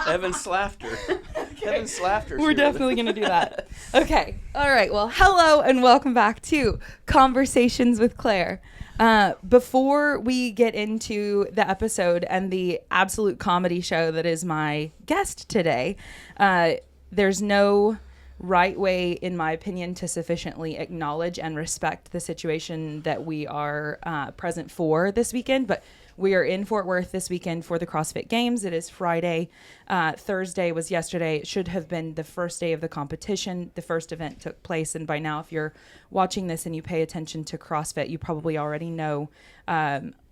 Evan Slafter. Okay. Evan Slafter. We're definitely going to do that. Okay. All right. Well, hello and welcome back to Conversations with Claire. Before we get into the episode and the absolute comedy show that is my guest today, there's no right way, in my opinion, to sufficiently acknowledge and respect the situation that we are present for this weekend. But we are in Fort Worth this weekend for the CrossFit Games. It is Friday. Thursday was yesterday. It should have been the first day of the competition. The first event took place. And by now, if you're watching this and you pay attention to CrossFit, you probably already know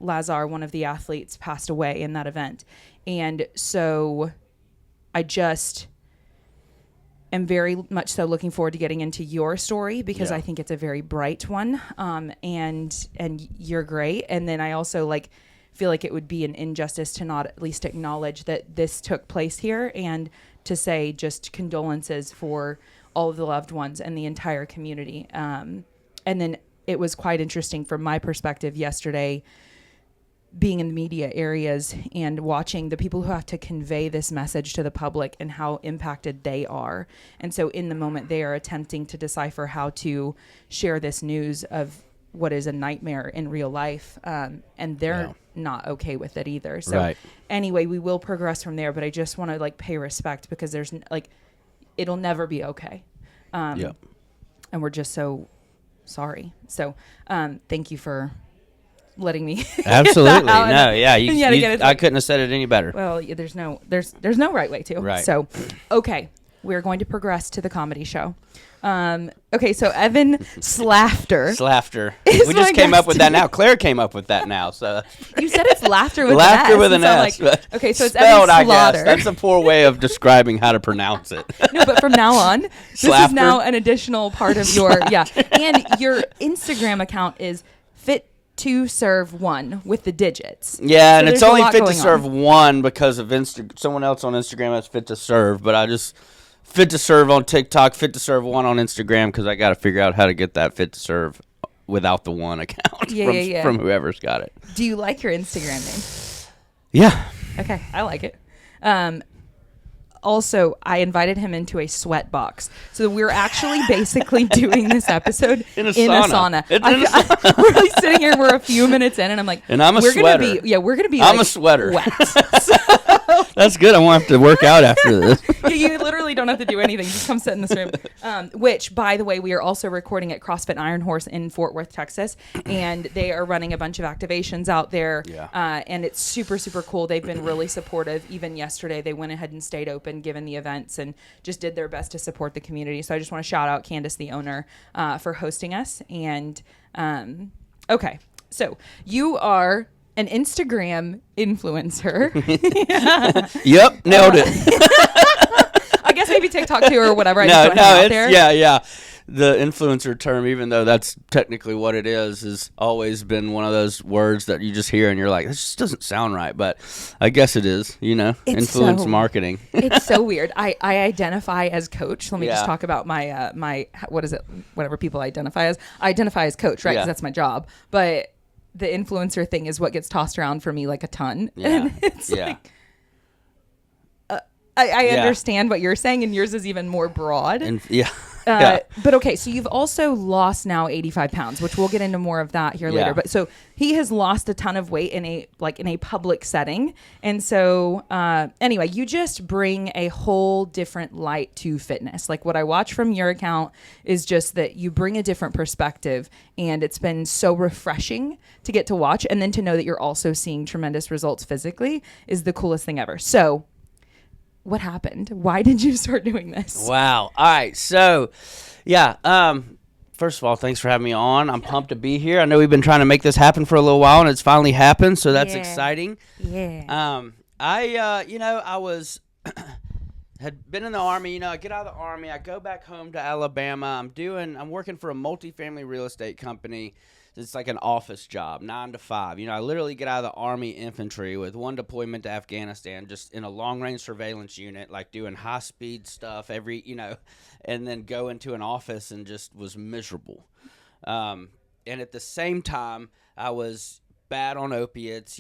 Lazar, one of the athletes, passed away in that event. And so I just am very much so looking forward to getting into your story because I think it's a very bright one. And you're great. And then I also feel like it would be an injustice to not at least acknowledge that this took place here and to say just condolences for all of the loved ones and the entire community. And then it was quite interesting from my perspective yesterday, being in the media areas and watching the people who have to convey this message to the public and how impacted they are. And so in the moment, they are attempting to decipher how to share this news of what is a nightmare in real life. And they're not okay with it either. So anyway, we will progress from there, but I just want to pay respect because there's it'll never be okay. And we're just so sorry. So thank you for letting me absolutely I couldn't have said it any better. Well, there's no right way to. Right. So okay, we're going to progress to the comedy show. Okay, so Evan Slafter. We just came up with that now. Claire came up with that now. So you said it's laughter with laughter an S. with an S. Okay, so it's spelled, Evan Slaughter. I guess. That's a poor way of describing how to pronounce it. No, but from now on, this Slafter. is now an additional part of your and your Instagram account is Fit to Serve 1 with the digits. Yeah, and it's only Fit to Serve 1 because of someone else on Instagram has Fit to Serve, but I just Fit to Serve on TikTok, Fit to Serve 1 on Instagram because I got to figure out how to get that Fit to Serve without the 1 account from whoever's got it. Do you like your Instagram name? Yeah. Okay, I like it. Also, I invited him into a sweat box. So we're actually basically doing this episode in a sauna. We're really sitting here, we're a few minutes in, and I'm like, and I'm a sweater. We're going to be I'm a sweater. Wet. That's good. I won't have to work out after this. You literally don't have to do anything. Just come sit in this room. Which, by the way, we are also recording at CrossFit Iron Horse in Fort Worth, Texas. And they are running a bunch of activations out there. Yeah. And it's super, super cool. They've been really supportive. Even yesterday, they went ahead and stayed open given the events and just did their best to support the community. So I just want to shout out Candace, the owner, for hosting us. And okay, so you are an Instagram influencer. Yep, nailed it. I guess maybe TikTok too or whatever. Yeah. The influencer term, even though that's technically what it is, has always been one of those words that you just hear and you're like, this just doesn't sound right. But I guess it is, influence marketing. It's so weird. I identify as coach. Let me just talk about my, what is it? Whatever people identify as. I identify as coach, right? Because that's my job. But the influencer thing is what gets tossed around for me like a ton. Yeah. And it's I understand what you're saying, and yours is even more broad. But okay, so you've also lost now 85 pounds, which we'll get into more of that here later. But so he has lost a ton of weight in a public setting. And so anyway, you just bring a whole different light to fitness. Like what I watch from your account is just that you bring a different perspective, and it's been so refreshing to get to watch. And then to know that you're also seeing tremendous results physically is the coolest thing ever. So what happened? Why did you start doing this? Wow. All right. So, first of all, thanks for having me on. I'm pumped to be here. I know we've been trying to make this happen for a little while, and it's finally happened, so that's exciting. Yeah. I was had been in the Army. I get out of the Army. I go back home to Alabama. I'm working for a multifamily real estate company. It's like an office job, 9 to 5. I literally get out of the Army infantry with one deployment to Afghanistan, just in a long-range surveillance unit, like doing high-speed stuff and then go into an office and just was miserable. And at the same time, I was bad on opiates,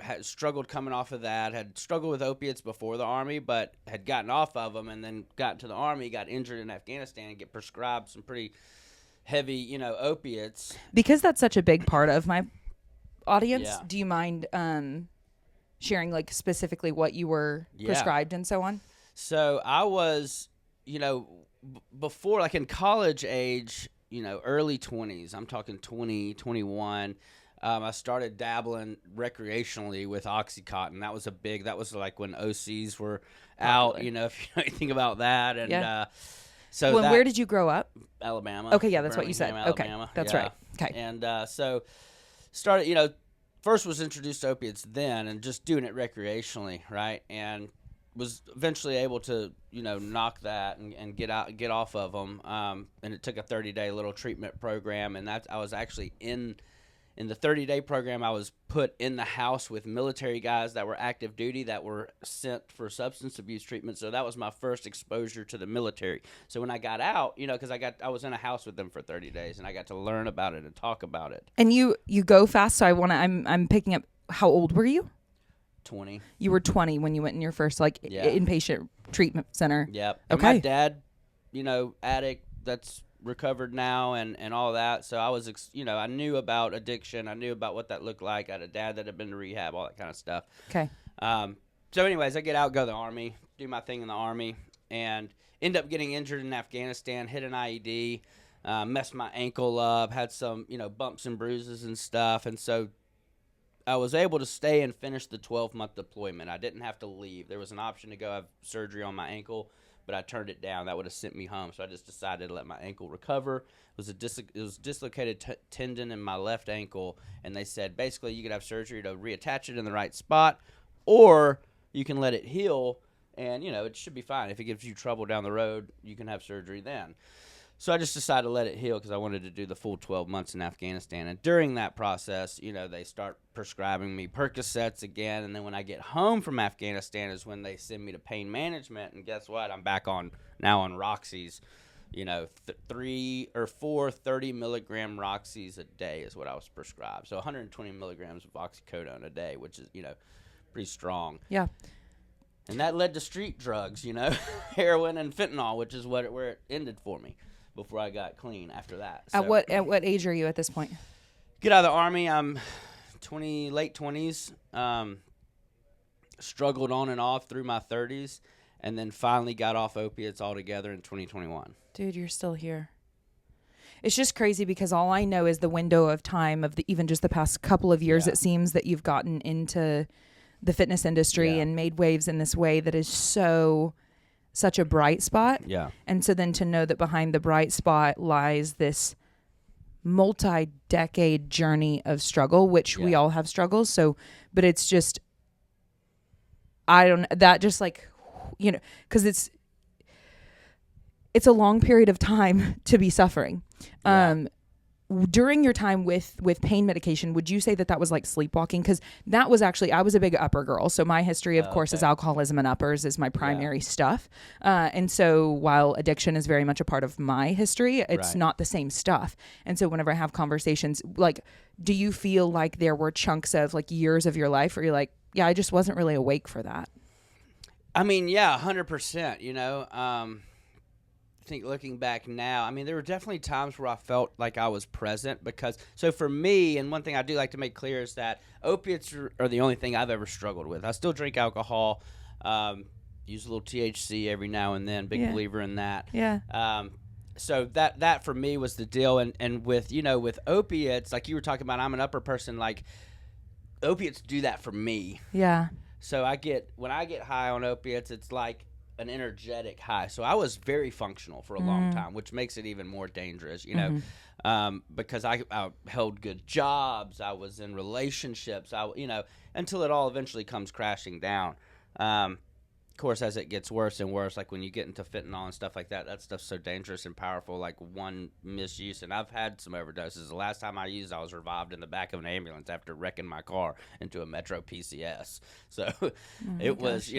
had struggled coming off of that, had struggled with opiates before the Army, but had gotten off of them and then got to the Army, got injured in Afghanistan, and get prescribed some pretty heavy, opiates. Because that's such a big part of my audience, Yeah. do you mind sharing like specifically what you were prescribed and so on? So I was, before, like in college age, early 20s, I'm talking 20, 21, I started dabbling recreationally with Oxycontin. That was like when OCs were out, if you know anything about that. And so where did you grow up? Alabama. Okay, yeah, that's what you said. Alabama. Okay, that's Yeah. right. Okay. And so started, first was introduced to opiates then and just doing it recreationally, right? And was eventually able to, knock that and get off of them. And it took a 30-day little treatment program, and I was actually in the 30-day program. I was put in the house with military guys that were active duty that were sent for substance abuse treatment. So that was my first exposure to the military. So when I got out, because I was in a house with them for 30 days, and I got to learn about it and talk about it. And you go fast, so I'm picking up. How old were you? 20. You were 20 when you went in your first inpatient treatment center. Yep. And Okay. my dad, addict that's recovered now and all that. So I was, I knew about addiction. I knew about what that looked like. I had a dad that had been to rehab, all that kind of stuff. Okay. So anyways, I get out, go to the Army, do my thing in the Army, and end up getting injured in Afghanistan, hit an IED, messed my ankle up, had some, bumps and bruises and stuff. And so I was able to stay and finish the 12-month deployment. I didn't have to leave. There was an option to go have surgery on my ankle, but I turned it down. That would have sent me home. So I just decided to let my ankle recover. It was dislocated tendon in my left ankle, and they said basically you could have surgery to reattach it in the right spot, or you can let it heal, and it should be fine. If it gives you trouble down the road, you can have surgery then. So I just decided to let it heal because I wanted to do the full 12 months in Afghanistan. And during that process, they start prescribing me Percocets again. And then when I get home from Afghanistan is when they send me to pain management. And guess what? I'm back on Roxy's, 3 or 4 30-milligram Roxy's a day is what I was prescribed. So 120 milligrams of oxycodone a day, which is, pretty strong. Yeah. And that led to street drugs, heroin and fentanyl, which is where it ended for me. Before I got clean after that. So, At what age are you at this point? Get out of the Army. I'm late 20s. Struggled on and off through my 30s, and then finally got off opiates altogether in 2021. Dude, you're still here. It's just crazy because all I know is the window of time of even just the past couple of years. Yeah. It seems that you've gotten into the fitness industry and made waves in this way that is such a bright spot. Yeah. And so then to know that behind the bright spot lies this multi-decade journey of struggle, which we all have struggles. So, but it's just, because it's a long period of time to be suffering. Yeah. During your time with pain medication, would you say that was like sleepwalking? Because that was actually, I was a big upper girl. So my history, of course, is alcoholism and uppers is my primary stuff. And so while addiction is very much a part of my history, it's not the same stuff. And so whenever I have conversations, like, do you feel like there were chunks of like years of your life where you're like, yeah, I just wasn't really awake for that? I mean, yeah, 100%, I think looking back now, there were definitely times where I felt like I was present so for me, and one thing I do like to make clear is that opiates are the only thing I've ever struggled with. I still drink alcohol, use a little THC every now and then, big believer in that. Yeah. So that for me was the deal. And with, with opiates, like you were talking about, I'm an upper person, like opiates do that for me. Yeah. So when I get high on opiates, it's like an energetic high. So I was very functional for a long time, which makes it even more dangerous, because I held good jobs. I was in relationships, until it all eventually comes crashing down. Of course, as it gets worse and worse, like when you get into fentanyl and stuff like that, that stuff's so dangerous and powerful, like one misuse. And I've had some overdoses. The last time I used, I was revived in the back of an ambulance after wrecking my car into a Metro PCS. So it was,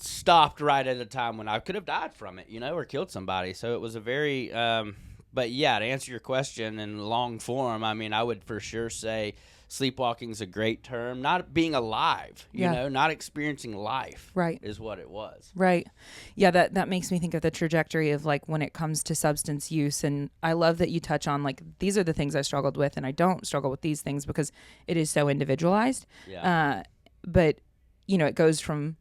stopped right at a time when I could have died from it, or killed somebody. So it was a very, but yeah, to answer your question in long form, I would for sure say sleepwalking is a great term. Not being alive, you Yeah. know, not experiencing life, Right. is what it was. Right. Yeah, that makes me think of the trajectory of like when it comes to substance use. And I love that you touch on like these are the things I struggled with, and I don't struggle with these things because it is so individualized. Yeah. But you know, it goes from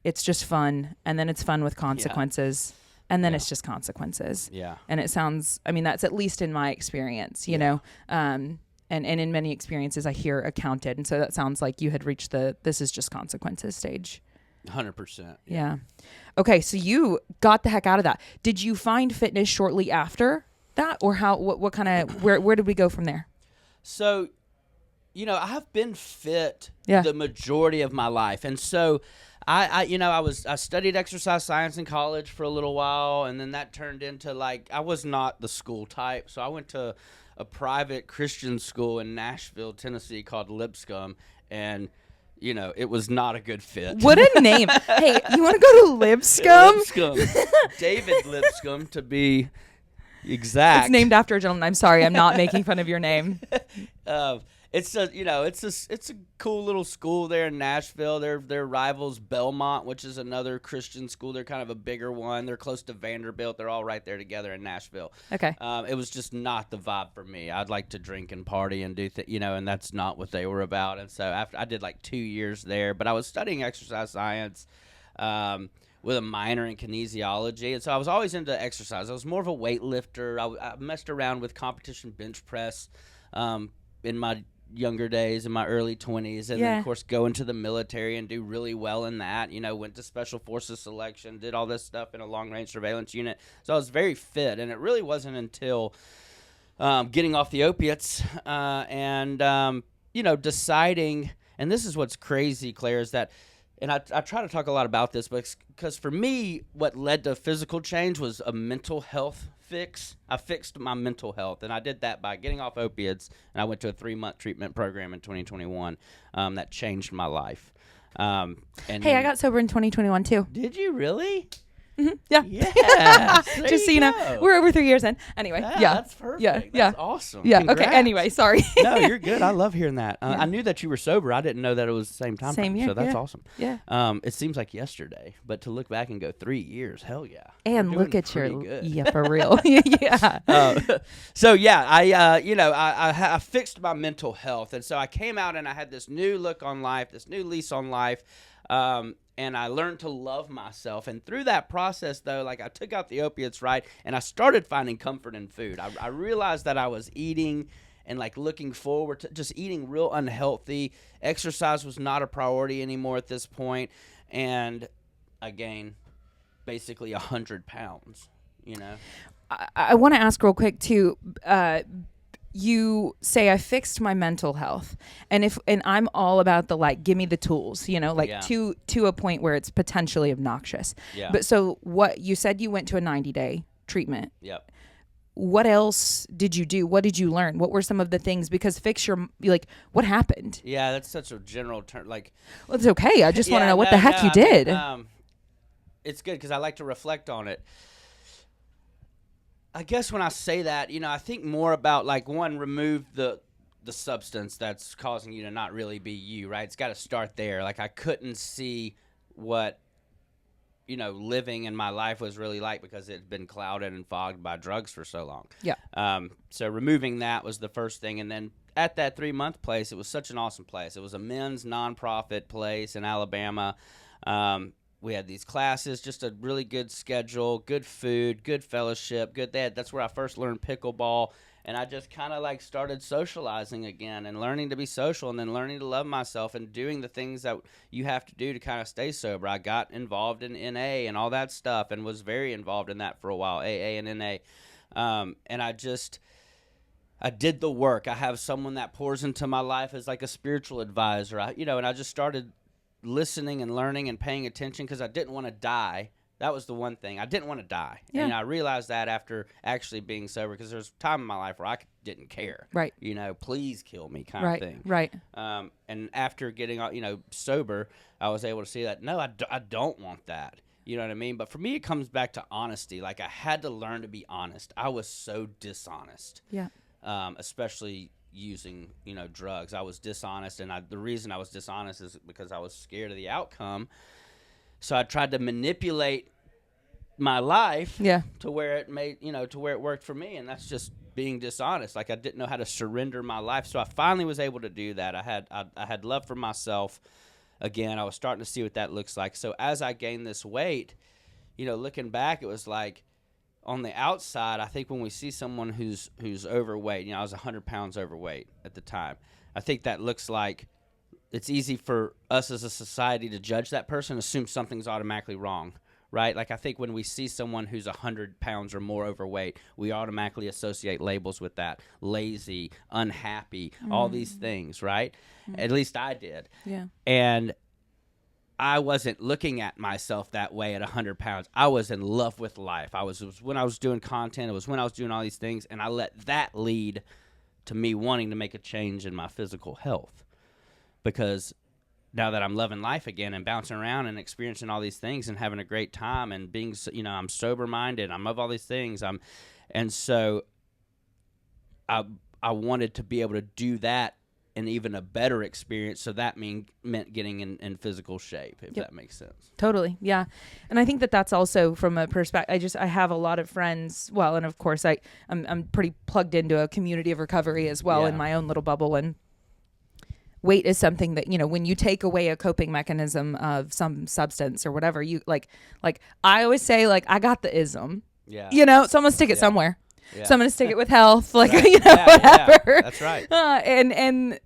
it's just fun, and then it's fun with consequences, and then Yeah. it's just consequences. Yeah. And it sounds, I mean, that's at least in my experience, you know. And in many experiences I hear accounted. And so that sounds like you had reached the this is just consequences stage. 100%. Yeah. Okay, so you got the heck out of that. Did you find fitness shortly after that, or how? What kind of where did we go from there? So, you know, I have been fit Yeah. the majority of my life, and so I studied exercise science in college for a little while, and then that turned into like I was not the school type, so I went to a private Christian school in Nashville, Tennessee called Lipscomb, and you know, it was not a good fit. What a name! Hey, you want to go to Lipscomb? Lipscomb. David Lipscomb, to be exact. It's named after a gentleman. I'm sorry, I'm not making fun of your name. It's a cool little school there in Nashville. Their rivals Belmont, which is another Christian school. They're kind of a bigger one. They're close to Vanderbilt. They're all right there together in Nashville. Okay. It was just not the vibe for me. I'd like to drink and party and do and that's not what they were about. And so after I did like 2 years there, but I was studying exercise science. With a minor in kinesiology, and so I was always into exercise. I was more of a weightlifter. I messed around with competition bench press in my younger days, in my early 20s, and then of course go into the military and do really well in that. You know, went to special forces selection, did all this stuff in a long range surveillance unit. So I was very fit, and it really wasn't until getting off the opiates and you know, deciding. And this is what's crazy, Claire, is that. And I try to talk a lot about this, but because for me, what led to physical change was a mental health fix. I fixed my mental health, and I did that by getting off opiates, and I went to a 3-month treatment program in 2021 that changed my life. And Hey, I got sober in 2021 too. Did you really? Mm-hmm. Yeah. Yeah. Just so you know, we're over 3 years in. Anyway. Yeah. That's perfect. Yeah. That's awesome. Yeah. Congrats. Okay. Anyway, sorry. No, you're good. I love hearing that. I knew that you were sober. I didn't know that it was the same time. Same year. So that's awesome. Yeah. It seems like yesterday, but to look back and go 3 years, hell yeah. And We're look doing at your pretty good. yeah, for real. Yeah. So yeah, I fixed my mental health, and so I came out and I had this new look on life, this new lease on life. And I learned to love myself. And through that process, though, like I took out the opiates, right, and I started finding comfort in food. I realized that I was eating and like looking forward to just eating real unhealthy. Exercise was not a priority anymore at this point, and I gained basically 100 pounds. You know, I want to ask real quick too. You say I fixed my mental health, and I'm all about the like give me the tools, you know, like to a point where it's potentially obnoxious. Yeah. But so what you said, you went to a 90-day treatment. Yep. What else did you do? What did you learn? What were some of the things? Because fix your like what happened? Yeah, that's such a general term. Like, well, it's okay. I just want to know what the heck you did. It's good because I like to reflect on it. I guess when I say that, you know, I think more about like one, remove the substance that's causing you to not really be you, right? It's got to start there. Like I couldn't see what, you know, living in my life was really like because it's been clouded and fogged by drugs for so long. Yeah. So removing that was the first thing, and then at that 3-month place, it was such an awesome place. It was a men's nonprofit place in Alabama. We had these classes, just a really good schedule, good food, good fellowship, good. That's where I first learned pickleball, and I just kind of like started socializing again and learning to be social, and then learning to love myself and doing the things that you have to do to kind of stay sober. I got involved in NA and all that stuff, and was very involved in that for a while, AA and NA, and I did the work. I have someone that pours into my life as like a spiritual advisor, and I just started listening and learning and paying attention because I didn't want to die. That was the one thing. I didn't want to die. Yeah. And I realized that after actually being sober, because there's a time in my life where I didn't care. Right. You know, please kill me kind Right. of thing. Right. And after getting, sober, I was able to see that, no, I don't want that. You know what I mean? But for me, it comes back to honesty. Like I had to learn to be honest. I was so dishonest. Yeah. Especially using, drugs. I was dishonest, and the reason I was dishonest is because I was scared of the outcome. So I tried to manipulate my life to where it to where it worked for me, and that's just being dishonest. Like, I didn't know how to surrender my life. So I finally was able to do that. I had love for myself again. I was starting to see what that looks like. So as I gained this weight, looking back, it was like, on the outside, I think when we see someone who's overweight, I was 100 pounds overweight at the time. I think that looks like it's easy for us as a society to judge that person, assume something's automatically wrong, right? Like, I think when we see someone who's 100 pounds or more overweight, we automatically associate labels with that. Lazy, unhappy, all these things, right? At least I did. Yeah. And I wasn't looking at myself that way at 100 pounds. I was in love with life. It was when I was doing content. It was when I was doing all these things. And I let that lead to me wanting to make a change in my physical health. Because now that I'm loving life again and bouncing around and experiencing all these things and having a great time and being, I'm sober-minded. I love all these things. And so I wanted to be able to do that and even a better experience. So that meant getting in physical shape, if that makes sense. Totally. Yeah. And I think that's also from a perspective, I have a lot of friends. Well, and of course I'm pretty plugged into a community of recovery as well in my own little bubble. And weight is something that, when you take away a coping mechanism of some substance or whatever, you like I always say, like, I got the ism, so I'm gonna stick it somewhere. Yeah. So I'm going to stick it with health, like, whatever. Yeah, that's right. And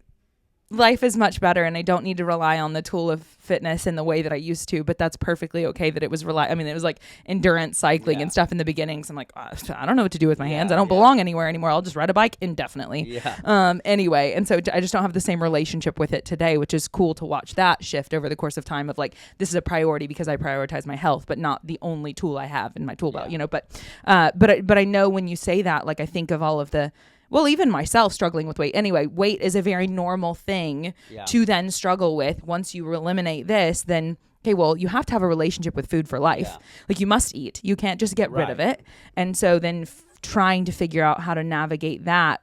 life is much better, and I don't need to rely on the tool of fitness in the way that I used to, but that's perfectly okay that it was it was like endurance cycling and stuff in the beginning. So I'm like, I don't know what to do with my hands. I don't belong anywhere anymore. I'll just ride a bike indefinitely. Yeah. Anyway, and so I just don't have the same relationship with it today, which is cool to watch that shift over the course of time of, like, this is a priority because I prioritize my health, but not the only tool I have in my tool belt, but I know when you say that, like, I think of all of the, well, even myself struggling with weight. Anyway, weight is a very normal thing to then struggle with. Once you eliminate this, then, okay, well, you have to have a relationship with food for life. Yeah. Like, you must eat. You can't just get rid of it. And so then trying to figure out how to navigate that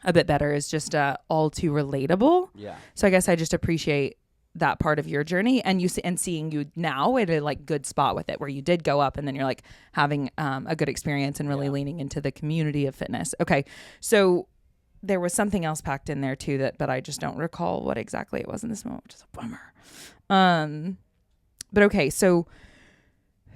a bit better is just all too relatable. Yeah. So I guess I just appreciate that part of your journey, and seeing you now at a, like, good spot with it, where you did go up and then you're, like, having a good experience and really leaning into the community of fitness. Okay. So there was something else packed in there too, but I just don't recall what exactly it was in this moment, which is a bummer. But okay. So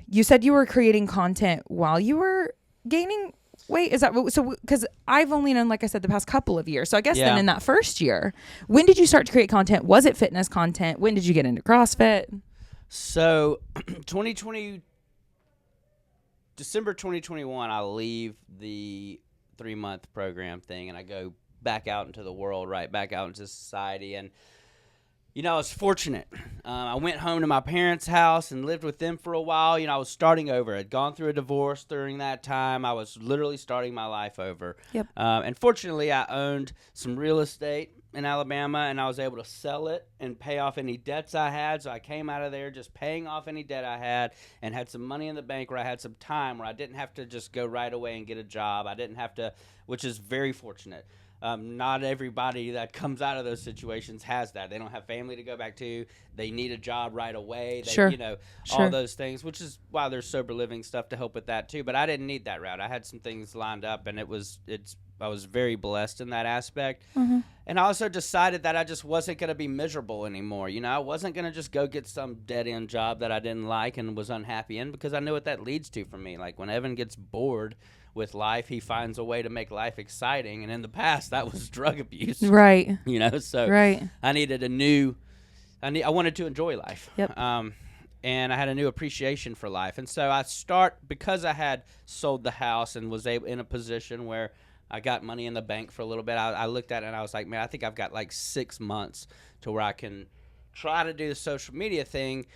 you said you were creating content while you were gaining weight. Is that so? Because I've only known, like I said, the past couple of years. So I guess then in that first year, when did you start to create content? Was it fitness content? When did you get into CrossFit? So 2020, December 2021, I leave the 3-month program thing and I go back out into the world, right? Back out into society. And, I was fortunate. I went home to my parents' house and lived with them for a while. I was starting over. I'd gone through a divorce during that time. I was literally starting my life over. Yep. And fortunately, I owned some real estate in Alabama, and I was able to sell it and pay off any debts I had. So I came out of there just paying off any debt I had and had some money in the bank where I had some time where I didn't have to just go right away and get a job. I didn't have to, which is very fortunate. Not everybody that comes out of those situations has that. They don't have family to go back to. They need a job right away. All those things, which is why there's sober living stuff to help with that too. But I didn't need that route. I had some things lined up, and I was very blessed in that aspect. Mm-hmm. And I also decided that I just wasn't going to be miserable anymore. I wasn't going to just go get some dead-end job that I didn't like and was unhappy in, because I knew what that leads to for me. Like, when Evan gets bored with life, he finds a way to make life exciting, and in the past that was drug abuse, right? So right. I needed I wanted to enjoy life. Yep. And I had a new appreciation for life, and so because I had sold the house and was in a position where I got money in the bank for a little bit. I looked at it and I was like, man, I think I've got like 6 months to where I can try to do the social media thing.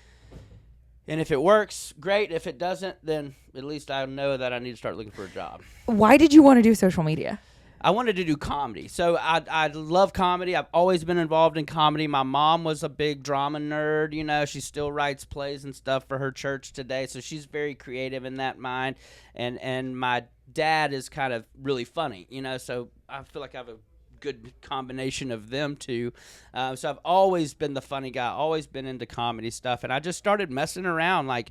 And if it works, great. If it doesn't, then at least I know that I need to start looking for a job. Why did you want to do social media? I wanted to do comedy. So I love comedy. I've always been involved in comedy. My mom was a big drama nerd. She still writes plays and stuff for her church today. So she's very creative in that mind. And my dad is kind of really funny, so I feel like I have a good combination of them two. So I've always been the funny guy, always been into comedy stuff, and I just started messing around like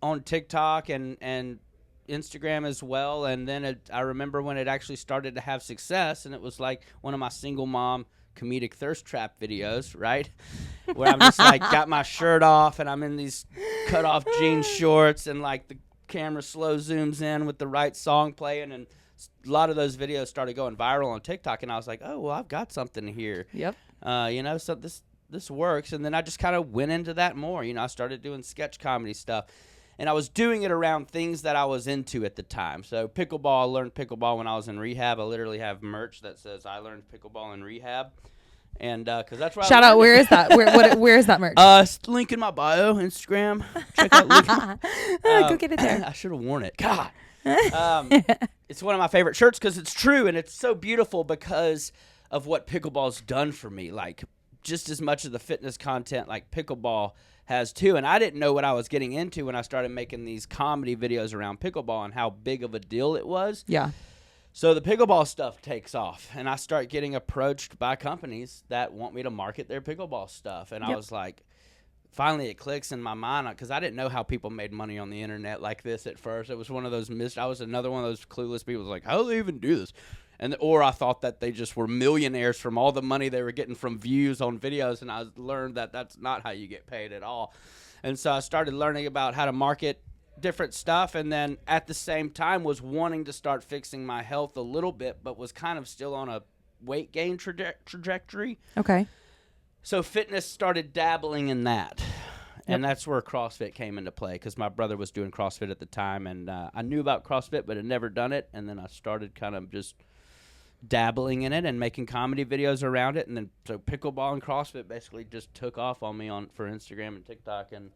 on TikTok and Instagram as well. And then I remember when it actually started to have success, and it was like one of my single mom comedic thirst trap videos, right? Where I'm just like got my shirt off and I'm in these cut off jean shorts and like the camera slow zooms in with the right song playing, and a lot of those videos started going viral on TikTok, and I was like, oh, well, I've got something here. Yep. So this works. And then I just kind of went into that more. I started doing sketch comedy stuff, and I was doing it around things that I was into at the time. So pickleball, I learned pickleball when I was in rehab. I literally have merch that says I learned pickleball in rehab. And because that's where Shout out, where is that? Where is that merch? Link in my bio, Instagram. Check out link. Go get it there. I should have worn it. God. It's one of my favorite shirts because it's true, and it's so beautiful because of what pickleball's done for me. Like, just as much of the fitness content like pickleball has too. And I didn't know what I was getting into when I started making these comedy videos around pickleball and how big of a deal it was. Yeah. So the pickleball stuff takes off, and I start getting approached by companies that want me to market their pickleball stuff. And I was like, finally it clicks in my mind, because I didn't know how people made money on the internet like this at first. It was one of those I was another one of those clueless people. Was like, how do they even do this? Or I thought that they just were millionaires from all the money they were getting from views on videos, and I learned that that's not how you get paid at all. And so I started learning about how to market different stuff, and then at the same time was wanting to start fixing my health a little bit, but was kind of still on a weight gain trajectory. Okay. So fitness started dabbling in that. And that's where CrossFit came into play, because my brother was doing CrossFit at the time, and I knew about CrossFit but had never done it. And then I started kind of just dabbling in it and making comedy videos around it. And then so pickleball and CrossFit basically just took off on me for Instagram and TikTok, and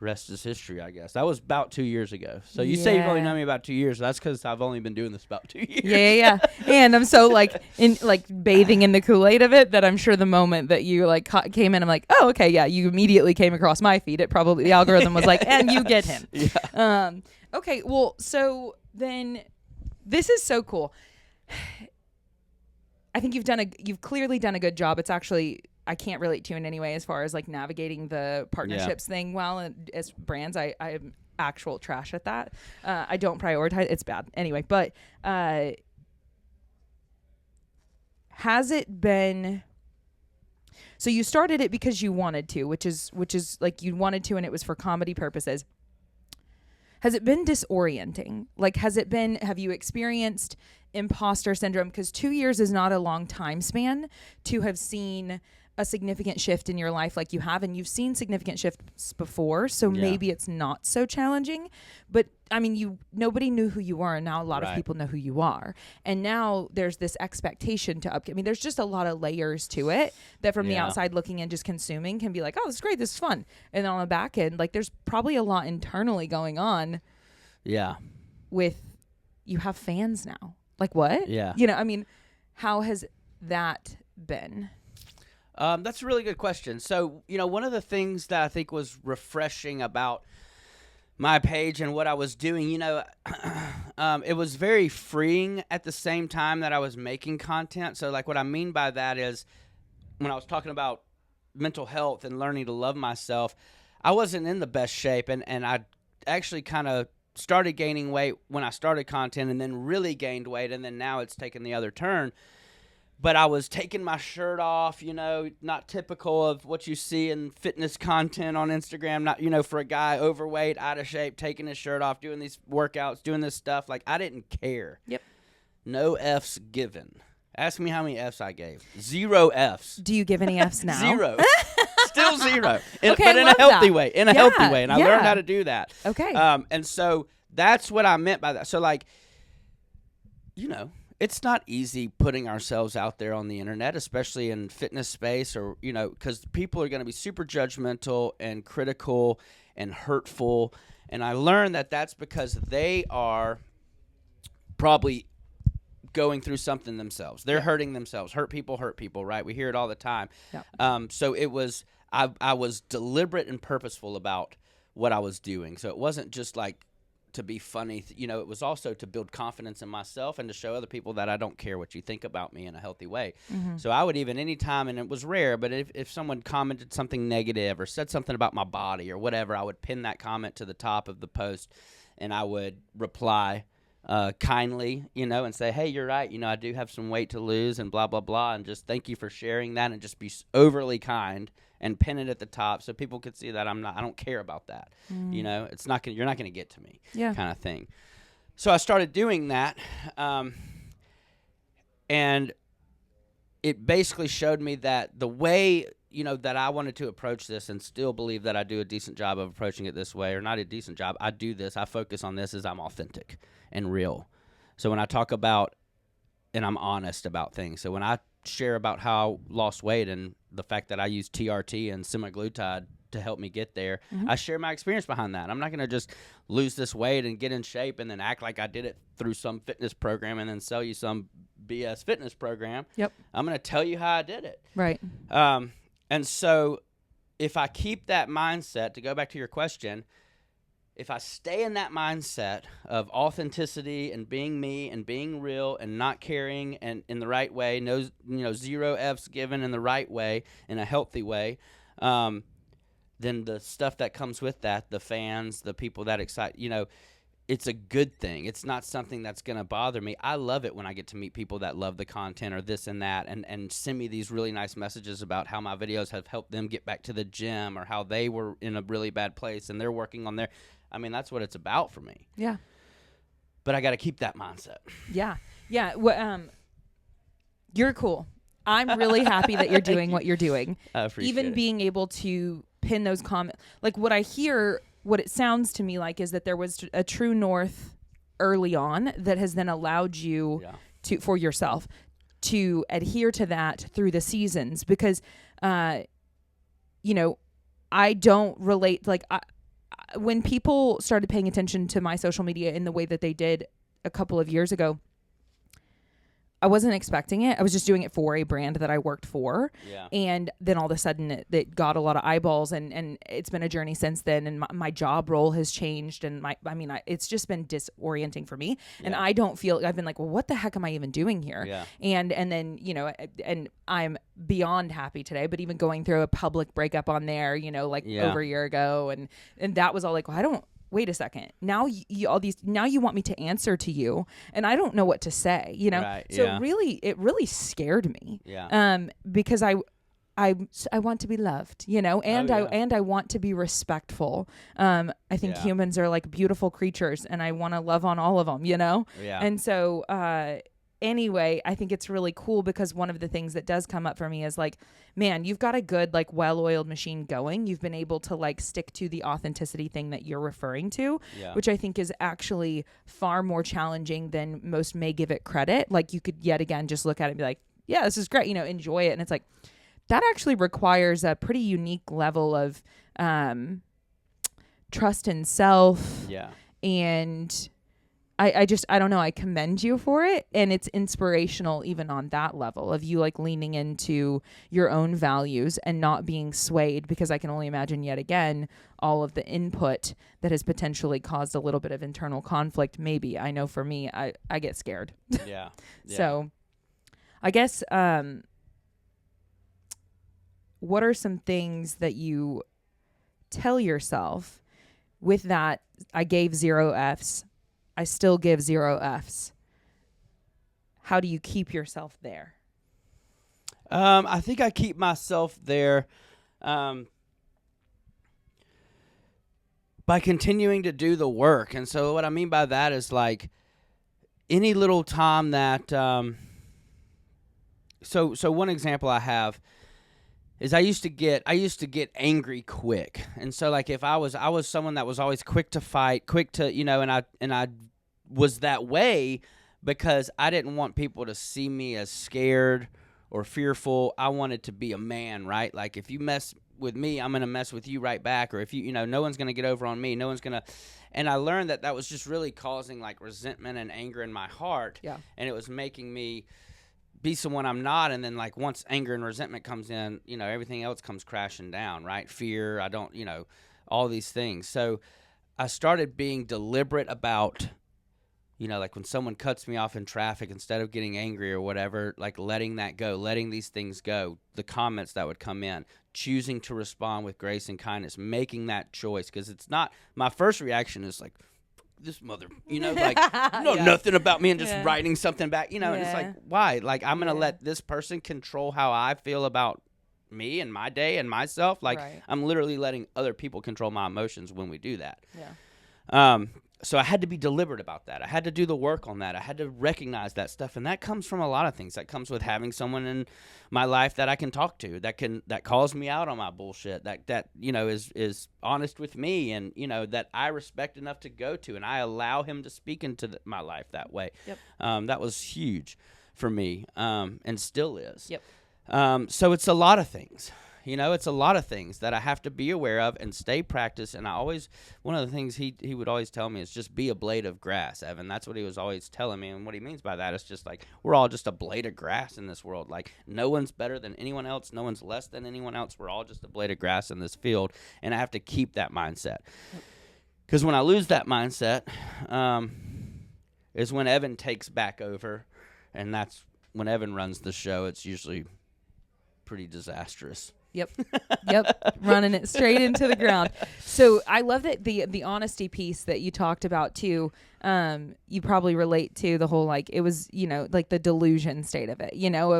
rest is history, I guess. That was about 2 years ago. So you say you've only known me about 2 years. That's because I've only been doing this about 2 years. Yeah. And I'm so bathing in the Kool-Aid of it that I'm sure the moment that you came in, I'm like, oh, okay, yeah. You immediately came across my feed. The algorithm was like, and you get him. Yeah. Okay. Well, so then this is so cool. I think you've clearly done a good job. It's actually, I can't relate to you in any way as far as navigating the partnerships thing. Well, and as brands, I am actual trash at that. I don't prioritize. It's bad anyway. But has it been? So you started it because you wanted to, which is like you wanted to, and it was for comedy purposes. Has it been disorienting? Have you experienced imposter syndrome? Because 2 years is not a long time span to have seen a significant shift in your life like you have, and you've seen significant shifts before, so maybe it's not so challenging. But I mean, nobody knew who you were, and now a lot of people know who you are, and now there's this expectation to I mean, there's just a lot of layers to it that from the outside looking in, just consuming, can be like, oh, this is great, this is fun, and then on the back end, there's probably a lot internally going on. With you have fans now, what? I mean, how has that been? That's a really good question. So, one of the things that I think was refreshing about my page and what I was doing, it was very freeing at the same time that I was making content. So, what I mean by that is when I was talking about mental health and learning to love myself, I wasn't in the best shape. And I actually kind of started gaining weight when I started content, and then really gained weight. And then now it's taken the other turn. But I was taking my shirt off, not typical of what you see in fitness content on Instagram. Not, for a guy overweight, out of shape, taking his shirt off, doing these workouts, doing this stuff. I didn't care. Yep. No F's given. Ask me how many F's I gave. 0 F's. Do you give any F's now? 0. Still 0. Okay, but in a healthy way. In a healthy way. And I learned how to do that. Okay. And so that's what I meant by that. So, it's not easy putting ourselves out there on the internet, especially in fitness space, or, because people are going to be super judgmental and critical and hurtful. And I learned that that's because they are probably going through something themselves. They're hurting themselves. Hurt people, right? We hear it all the time. Yeah. So it was, I was deliberate and purposeful about what I was doing. So it wasn't just to be funny. It was also to build confidence in myself and to show other people that I don't care what you think about me in a healthy way. So I would even anytime, and it was rare, but if someone commented something negative or said something about my body or whatever, I would pin that comment to the top of the post and I would reply kindly, and say, hey, you're right. I do have some weight to lose and blah, blah, blah. And just thank you for sharing that, and just be overly kind and pin it at the top so people could see that I don't care about that. You're not going to get to me, kind of thing. So I started doing that. And it basically showed me that the way, that I wanted to approach this, and still believe that I do a decent job of approaching it this way, or not a decent job. I do this. I focus on this as I'm authentic and real. So when I talk about, and I'm honest about things. So when I share about how I lost weight and the fact that I use TRT and semaglutide to help me get there, I share my experience behind that. I'm not going to just lose this weight and get in shape and then act like I did it through some fitness program and then sell you some BS fitness program. Yep. I'm going to tell you how I did it. Right. And so if I keep that mindset, to go back to your question, if I stay in that mindset of authenticity and being me and being real and not caring and in the right way, no, zero F's given in the right way, in a healthy way, then the stuff that comes with that, the fans, the people that excite, it's a good thing. It's not something that's going to bother me. I love it when I get to meet people that love the content or this and that, and send me these really nice messages about how my videos have helped them get back to the gym, or how they were in a really bad place and they're working on their, that's what it's about for me. Yeah. But I got to keep that mindset. Yeah. Yeah. Well, you're cool. I'm really happy that you're doing what you're doing. I appreciate Even it. being able to pin those comments. Like what it sounds to me like is that there was a true north early on that has then allowed you for yourself to adhere to that through the seasons, because, I don't relate, when people started paying attention to my social media in the way that they did a couple of years ago, I wasn't expecting it. I was just doing it for a brand that I worked for. Yeah. And then all of a sudden it got a lot of eyeballs, and it's been a journey since then. And my job role has changed, and it's just been disorienting for me. Yeah. And I don't feel, I've been like, well, what the heck am I even doing here? Yeah. And then, and I'm beyond happy today, but even going through a public breakup on there, over a year ago. And that was all like, well, wait a second. Now now you want me to answer to you, and I don't know what to say, Right, so yeah. it really scared me. Yeah. Because I want to be loved, and I want to be respectful. I think humans are like beautiful creatures, and I want to love on all of them, Yeah. And so, anyway, I think it's really cool, because one of the things that does come up for me is like, man, you've got a good, well-oiled machine going. You've been able to stick to the authenticity thing that you're referring to, which I think is actually far more challenging than most may give it credit. You could yet again just look at it and be like, yeah, this is great, enjoy it. And it's like, that actually requires a pretty unique level of trust in self. Yeah. And I don't know. I commend you for it. And it's inspirational even on that level of you leaning into your own values and not being swayed, because I can only imagine yet again all of the input that has potentially caused a little bit of internal conflict. Maybe. I know for me, I get scared. Yeah. So I guess what are some things that you tell yourself with that? I gave 0 Fs. I still give 0 Fs. How do you keep yourself there? I think I keep myself there by continuing to do the work. And so what I mean by that is any little time that so one example I have is I used to get angry quick. And so if I was someone that was always quick to fight, quick to, and I was that way because I didn't want people to see me as scared or fearful. I wanted to be a man, right? If you mess with me, I'm going to mess with you right back. Or if no one's going to get over on me. No one's going to. And I learned that was just really causing resentment and anger in my heart. Yeah. And it was making me be someone I'm not. And then once anger and resentment comes in, everything else comes crashing down, right? Fear, all these things. So I started being deliberate about, like when someone cuts me off in traffic, instead of getting angry or whatever, like letting that go, letting these things go, the comments that would come in, choosing to respond with grace and kindness, making that choice. Because it's not, my first reaction is like, this mother, like, nothing about me, and just writing something back, and it's like, why? Like, I'm going to let this person control how I feel about me and my day and myself. Like, I'm literally letting other people control my emotions when we do that. So I had to be deliberate about that. I had to do the work on that. I had to recognize that stuff. And that comes from a lot of things. That comes with having someone in my life that I can talk to, that calls me out on my bullshit, that is honest with me, and, that I respect enough to go to, and I allow him to speak into my life that way. That was huge for me, and still is. So it's a lot of things. It's a lot of things that I have to be aware of and stay practiced. And one of the things he would always tell me is just be a blade of grass, Evan. That's what he was always telling me. And what he means by that is just like, we're all just a blade of grass in this world. Like, no one's better than anyone else. No one's less than anyone else. We're all just a blade of grass in this field. And I have to keep that mindset. Because when I lose that mindset, is when Evan takes back over. And that's when Evan runs the show. It's usually pretty disastrous. Yep. Running it straight into the ground. So I love that the honesty piece that you talked about too. You probably relate to the whole, like, it was, like the delusion state of it,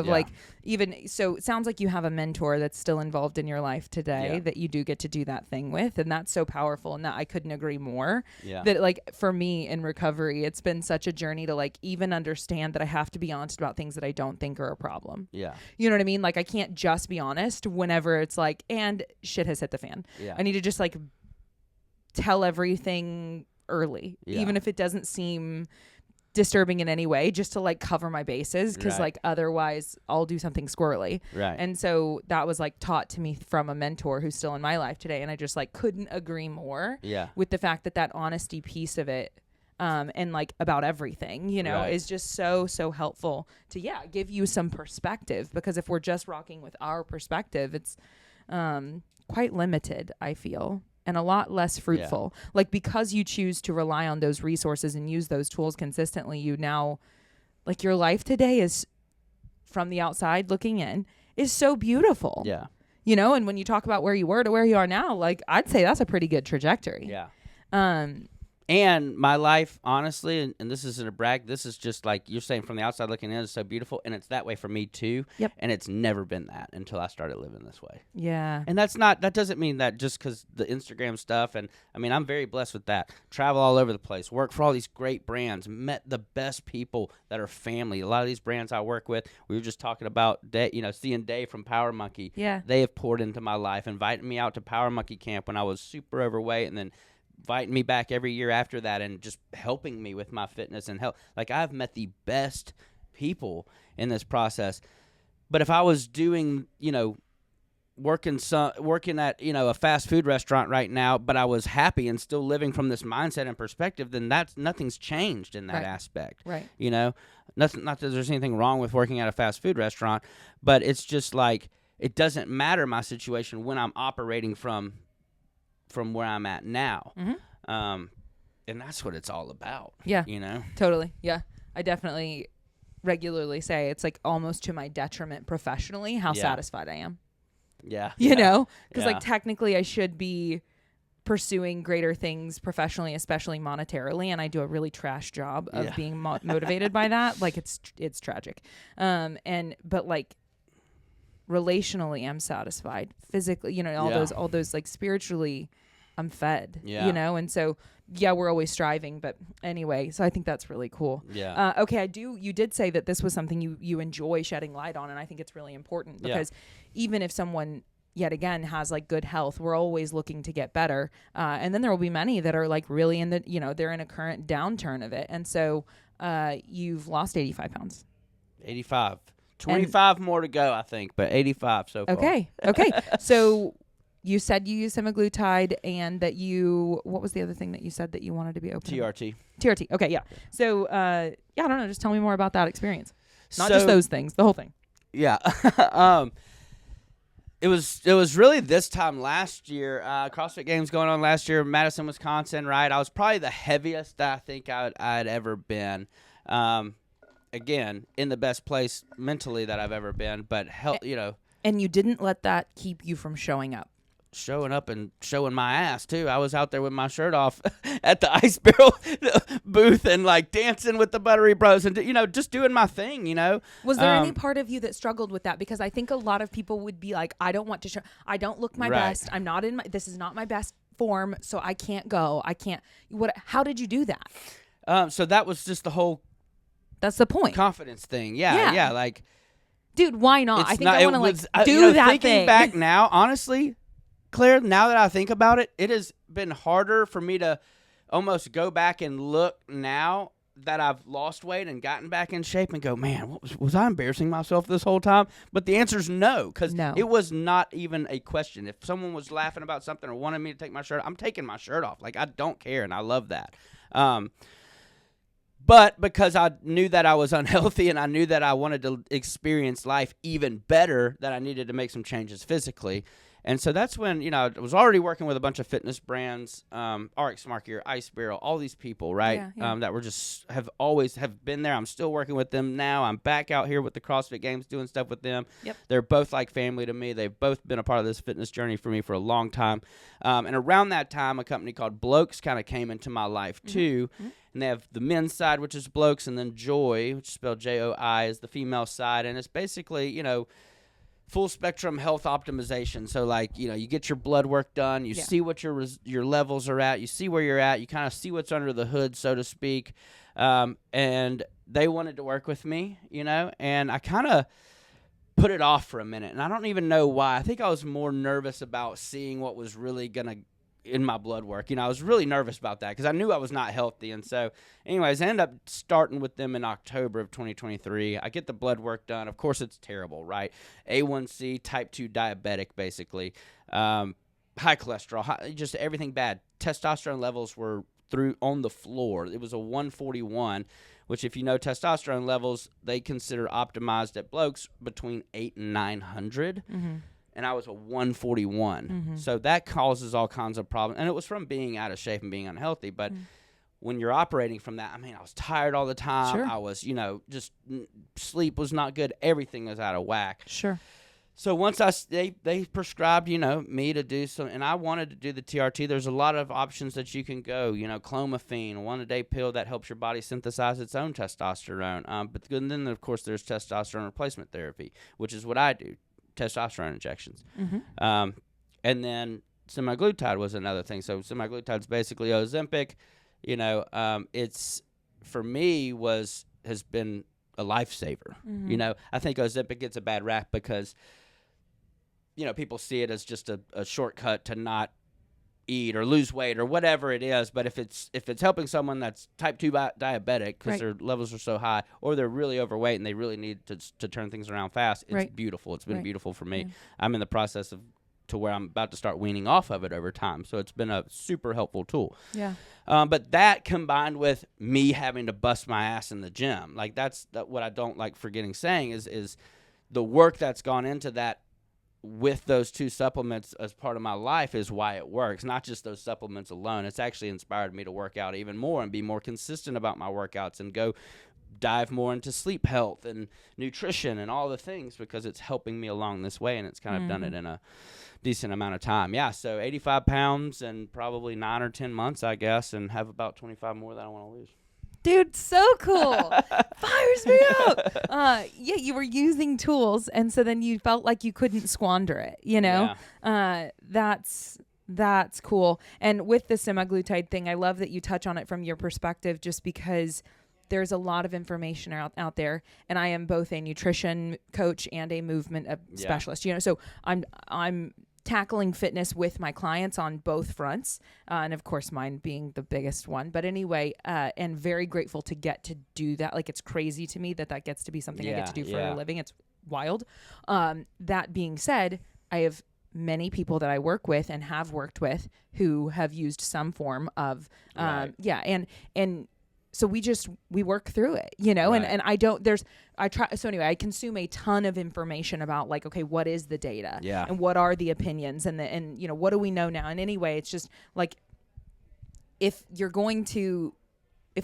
like, even, so it sounds like you have a mentor that's still involved in your life today that you do get to do that thing with. And that's so powerful. And that I couldn't agree more that, like, for me in recovery, it's been such a journey to, like, even understand that I have to be honest about things that I don't think are a problem. You know what I mean? Like, I can't just be honest whenever it's like, and shit has hit the fan. I need to just, like, tell everything early, even if it doesn't seem disturbing in any way, just to, like, cover my bases, because like otherwise I'll do something squirrely. And so that was, like, taught to me from a mentor who's still in my life today, and I just, like, couldn't agree more with the fact that honesty piece of it, and, like, about everything, is just so helpful to give you some perspective, because if we're just rocking with our perspective, it's quite limited, I feel, and a lot less fruitful. Like, because you choose to rely on those resources and use those tools consistently, you now, like, your life today is, from the outside looking in, is so beautiful. And when you talk about where you were to where you are now, like, I'd say that's a pretty good trajectory. And my life, honestly, and this isn't a brag, this is just, like you're saying, from the outside looking in, it's so beautiful, and it's that way for me too. And it's never been that until I started living this way. And that doesn't mean that just because the Instagram stuff, and I mean, I'm very blessed with that. Travel all over the place, work for all these great brands, met the best people that are family. A lot of these brands I work with, we were just talking about, seeing Dave from Power Monkey. They have poured into my life, invited me out to Power Monkey Camp when I was super overweight, and then inviting me back every year after that, and just helping me with my fitness and health. Like, I've met the best people in this process. But if I was doing, working at, a fast food restaurant right now, but I was happy and still living from this mindset and perspective, then nothing's changed in that aspect. Nothing, not that there's anything wrong with working at a fast food restaurant, but it's just like, it doesn't matter my situation when I'm operating from where I'm at now. And that's what it's all about. Totally. I definitely regularly say it's, like, almost to my detriment professionally how satisfied I am. Because like, technically I should be pursuing greater things professionally, especially monetarily, and I do a really trash job of being motivated by that. Like, it's tragic. But like, relationally I'm satisfied. Physically, all those like, spiritually I'm fed, and so we're always striving, but anyway, so I think that's really cool. Okay, you did say that this was something you enjoy shedding light on, and I think it's really important, because even if someone, yet again, has, like, good health, we're always looking to get better, and then there will be many that are, like, really in the, they're in a current downturn of it, and so you've lost 85 pounds. 85. 25 more to go, I think, but 85 so far. Okay. So you said you use semaglutide, and that what was the other thing that you said that you wanted to be open TRT. TRT. Okay, So, I don't know. Just tell me more about that experience. Not just those things, the whole thing. It was really this time last year. CrossFit Games going on last year, Madison, Wisconsin. Right, I was probably the heaviest that I think I'd ever been. Again, in the best place mentally that I've ever been, but And you didn't let that keep you from showing up. Showing up and showing my ass too. I was out there with my shirt off at the Ice Barrel booth and like dancing with the Buttery Bros and just doing my thing. Was there any part of you that struggled with that? Because I think a lot of people would be like, I don't want to show. I don't look my best. I'm not in my. This is not my best form, so I can't go. I can't. What? How did you do that? So that was just the whole. That's the point. Confidence thing. Yeah. Like, dude, why not? I think I want to do that thinking thing. Back now, honestly, Claire, now that I think about it, it has been harder for me to almost go back and look now that I've lost weight and gotten back in shape and go, man, was I embarrassing myself this whole time? But the answer is no, because it was not even a question. If someone was laughing about something or wanted me to take my shirt, I'm taking my shirt off. Like, I don't care, and I love that. But because I knew that I was unhealthy and I knew that I wanted to experience life even better, that I needed to make some changes physically. And so that's when, I was already working with a bunch of fitness brands, RX Smart Gear, Ice Barrel, all these people, right, that were just have been there. I'm still working with them now. I'm back out here with the CrossFit Games doing stuff with them. Yep. They're both like family to me. They've both been a part of this fitness journey for me for a long time. And around that time, a company called Blokes kind of came into my life too. Mm-hmm. And they have the men's side, which is Blokes, and then Joy, which is spelled J-O-I, is the female side. And it's basically, full spectrum health optimization. So like, you get your blood work done, you see what your levels are at, you see where you're at, you kind of see what's under the hood, so to speak. And they wanted to work with me, and I kind of put it off for a minute. And I don't even know why. I think I was more nervous about seeing what was really going to in my blood work. I was really nervous about that because I knew I was not healthy. And so anyways, I ended up starting with them in October of 2023. I get the blood work done. Of course, it's terrible, right? A1C, type 2 diabetic, basically. High cholesterol, just everything bad. Testosterone levels were on the floor. It was a 141, which if you know testosterone levels, they consider optimized at Blokes between 800 and 900. Mm-hmm. And I was a 141. Mm-hmm. So that causes all kinds of problems. And it was from being out of shape and being unhealthy. But when you're operating from that, I was tired all the time. Sure. I was, just sleep was not good. Everything was out of whack. Sure. So once they prescribed, me to do some, and I wanted to do the TRT. There's a lot of options that you can go, clomiphene, 1-a-day pill that helps your body synthesize its own testosterone. But then, of course, there's testosterone replacement therapy, which is what I do. Testosterone injections. Mm-hmm. And then semaglutide was another thing. So semaglutide is basically Ozempic. It's for me has been a lifesaver. Mm-hmm. I think Ozempic gets a bad rap because people see it as just a shortcut to not eat or lose weight or whatever it is. But if it's helping someone that's type 2 diabetic because their levels are so high, or they're really overweight and they really need to turn things around fast, it's beautiful. It's been beautiful for me. Yeah. I'm in the process to where I'm about to start weaning off of it over time. So it's been a super helpful tool. Yeah. But that combined with me having to bust my ass in the gym, like that's what I don't like forgetting saying is the work that's gone into that with those two supplements as part of my life is why it works. Not just those supplements alone. It's actually inspired me to work out even more and be more consistent about my workouts and go dive more into sleep health and nutrition and all the things because it's helping me along this way, and it's kind of done it in a decent amount of time. Yeah, so 85 pounds and probably 9 or 10 months, I guess, and have about 25 more that I want to lose. Dude, so cool. Fires me up. You were using tools, and so then you felt like you couldn't squander it, Yeah. That's cool. And with the semaglutide thing, I love that you touch on it from your perspective just because there's a lot of information out there, and I am both a nutrition coach and a movement specialist, so I'm tackling fitness with my clients on both fronts, and of course mine being the biggest one. But anyway, and very grateful to get to do that. Like, it's crazy to me that gets to be something I get to do for a living. It's wild. That being said, I have many people that I work with and have worked with who have used some form of, and so we work through it, you know, Right. and so anyway, I consume a ton of information about like, okay, what is the data, Yeah. and what are the opinions, and you know, what do we know now? And anyway, it's just like, if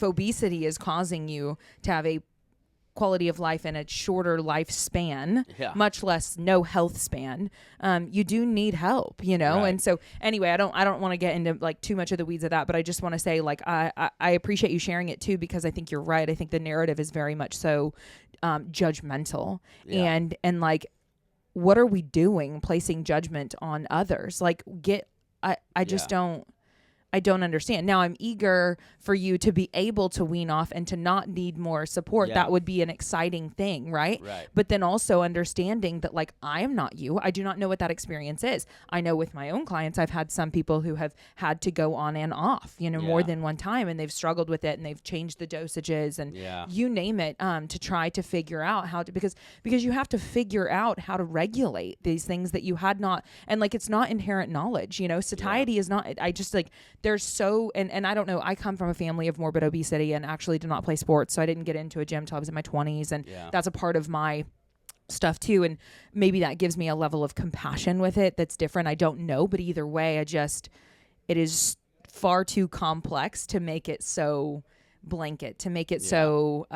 obesity is causing you to have a quality of life and a shorter lifespan, Yeah. much less no health span, you do need help, you know? Right. And so anyway, I don't want to get into like too much of the weeds of that, but I just want to say like, I appreciate you sharing it too, because I think you're right. I think the narrative is very much so judgmental. Yeah. And like, what are we doing placing judgment on others? Like I just I don't understand. Now I'm eager for you to be able to wean off and to not need more support. Yeah. That would be an exciting thing, right? Right. But then also understanding that like, I am not you. I do not know what that experience is. I know with my own clients, I've had some people who have had to go on and off, you know, more Yeah. than one time, and they've struggled with it, and they've changed the dosages and Yeah. you name it, to try to figure out how to, because you have to figure out how to regulate these things that you had not, and like, it's not inherent knowledge, you know, satiety is not, I just like, there's so, and I don't know, I come from a family of morbid obesity and actually did not play sports. So I didn't get into a gym till I was in my 20s. And that's a part of my stuff too. And maybe that gives me a level of compassion with it that's different. I don't know. But either way, it is far too complex to make it so blanket, to make it so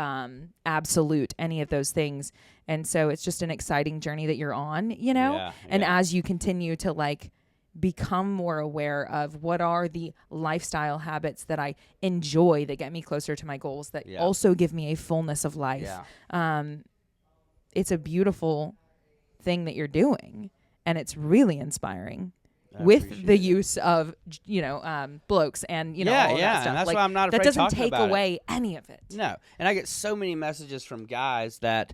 absolute, any of those things. And so it's just an exciting journey that you're on, you know? Yeah. And Yeah. as you continue to like become more aware of what are the lifestyle habits that I enjoy that get me closer to my goals, that also give me a fullness of life. Yeah. It's a beautiful thing that you're doing, and it's really inspiring I with appreciate the it. use of, you know, blokes and, you know, Yeah, all of yeah, that stuff. and that's like, why I'm not afraid that doesn't talking take about it. away any of it. No. And I get so many messages from guys that,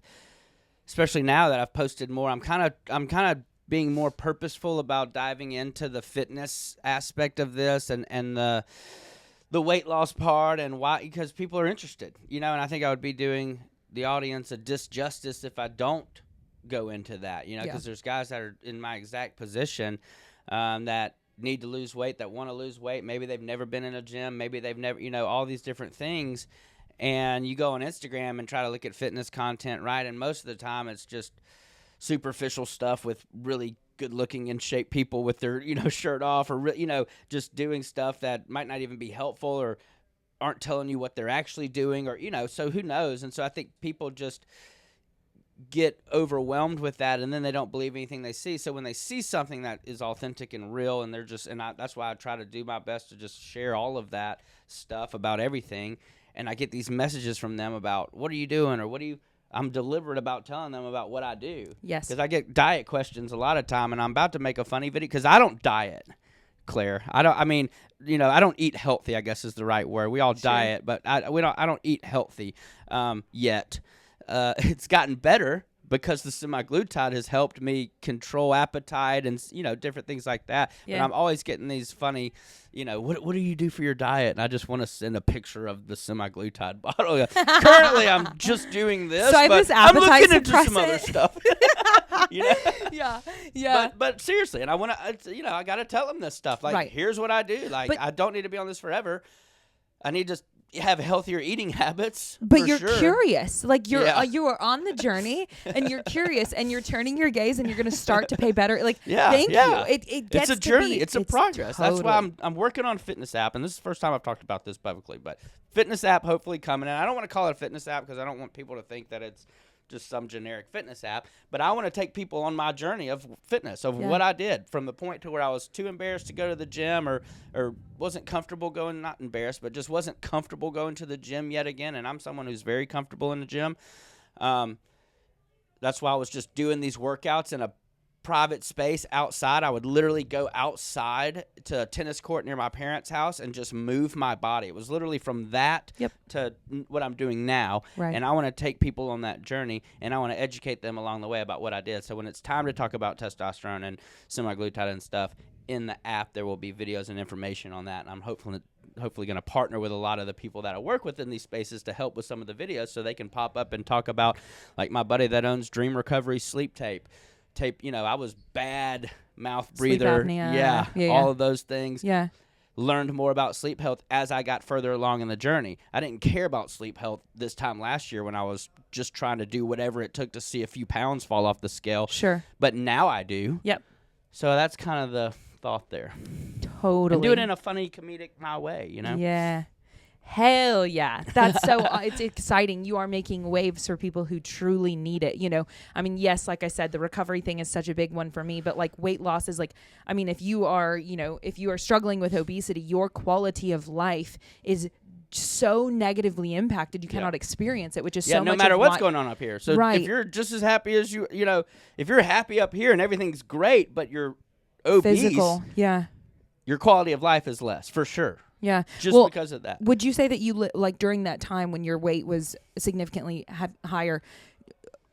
especially now that I've posted more, I'm kind of being more purposeful about diving into the fitness aspect of this and the weight loss part, and why, because people are interested, you know, and I think I would be doing the audience a disjustice if I don't go into that, you know, because there's guys that are in my exact position that need to lose weight, that want to lose weight. Maybe they've never been in a gym. Maybe they've never, you know, all these different things. And you go on Instagram and try to look at fitness content, right? And most of the time it's just superficial stuff with really good looking and shape people with their, you know, shirt off, or, you know, just doing stuff that might not even be helpful or aren't telling you what they're actually doing, or, you know, so who knows? And so I think people just get overwhelmed with that, and then they don't believe anything they see. So when they see something that is authentic and real, and they're just, that's why I try to do my best to just share all of that stuff about everything. And I get these messages from them about, what are you doing? Or I'm deliberate about telling them about what I do. Yes. Because I get diet questions a lot of time, and I'm about to make a funny video because I don't diet, Claire. I don't eat healthy, I guess is the right word. We all diet, but I don't eat healthy yet. It's gotten better because the semaglutide has helped me control appetite and, you know, different things like that. Yeah. But I'm always getting these funny, you know, what do you do for your diet? And I just want to send a picture of the semaglutide bottle. Currently, I'm just doing this, So I have but this I'm appetite looking into some other suppressant. stuff. You know? Yeah. But seriously, and I want to, you know, I got to tell them this stuff. Like, Right. here's what I do. Like, But- I don't need to be on this forever. I need to have healthier eating habits. But for you're sure. curious, like you are on the journey, and you're curious, and you're turning your gaze, and you're going to start to pay better. Like, thank you. It gets it's a to journey. be- It's a progress. That's why totally- I'm working on fitness app, and this is the first time I've talked about this publicly. But fitness app hopefully coming in. I don't want to call it a fitness app because I don't want people to think that it's just some generic fitness app. But I want to take people on my journey of fitness, of what I did from the point to where I was too embarrassed to go to the gym, or wasn't comfortable going, not embarrassed, but just wasn't comfortable going to the gym yet again. And I'm someone who's very comfortable in the gym. That's why I was just doing these workouts in a private space outside. I would literally go outside to a tennis court near my parents' house and just move my body. It was literally from that to what I'm doing now. Right. And I want to take people on that journey, and I want to educate them along the way about what I did. So when it's time to talk about testosterone and semaglutide and stuff, in the app there will be videos and information on that. And I'm hopefully going to partner with a lot of the people that I work with in these spaces to help with some of the videos so they can pop up and talk about, like my buddy that owns Dream Recovery Sleep Tape, you know, I was bad mouth Sleep breather. apnea. Yeah, Yeah. all of those things. Yeah. learned more about sleep health as I got further along in the journey. I didn't care about sleep health this time last year when I was just trying to do whatever it took to see a few pounds fall off the scale. Sure. But now I do. Yep. So that's kind of the thought there. Totally. And do it in a funny, comedic my way, you know? Yeah. Hell yeah. That's so it's exciting. You are making waves for people who truly need it. You know, I mean, yes, like I said, the recovery thing is such a big one for me, but like weight loss is like, I mean, if you are struggling with obesity, your quality of life is so negatively impacted you cannot experience it, which is so much no matter of what's going on up here. So if you're just as happy as you know, if you're happy up here and everything's great, but you're obese, physical, your quality of life is less for sure. Yeah. Just because of that. Would you say that you like during that time when your weight was significantly higher,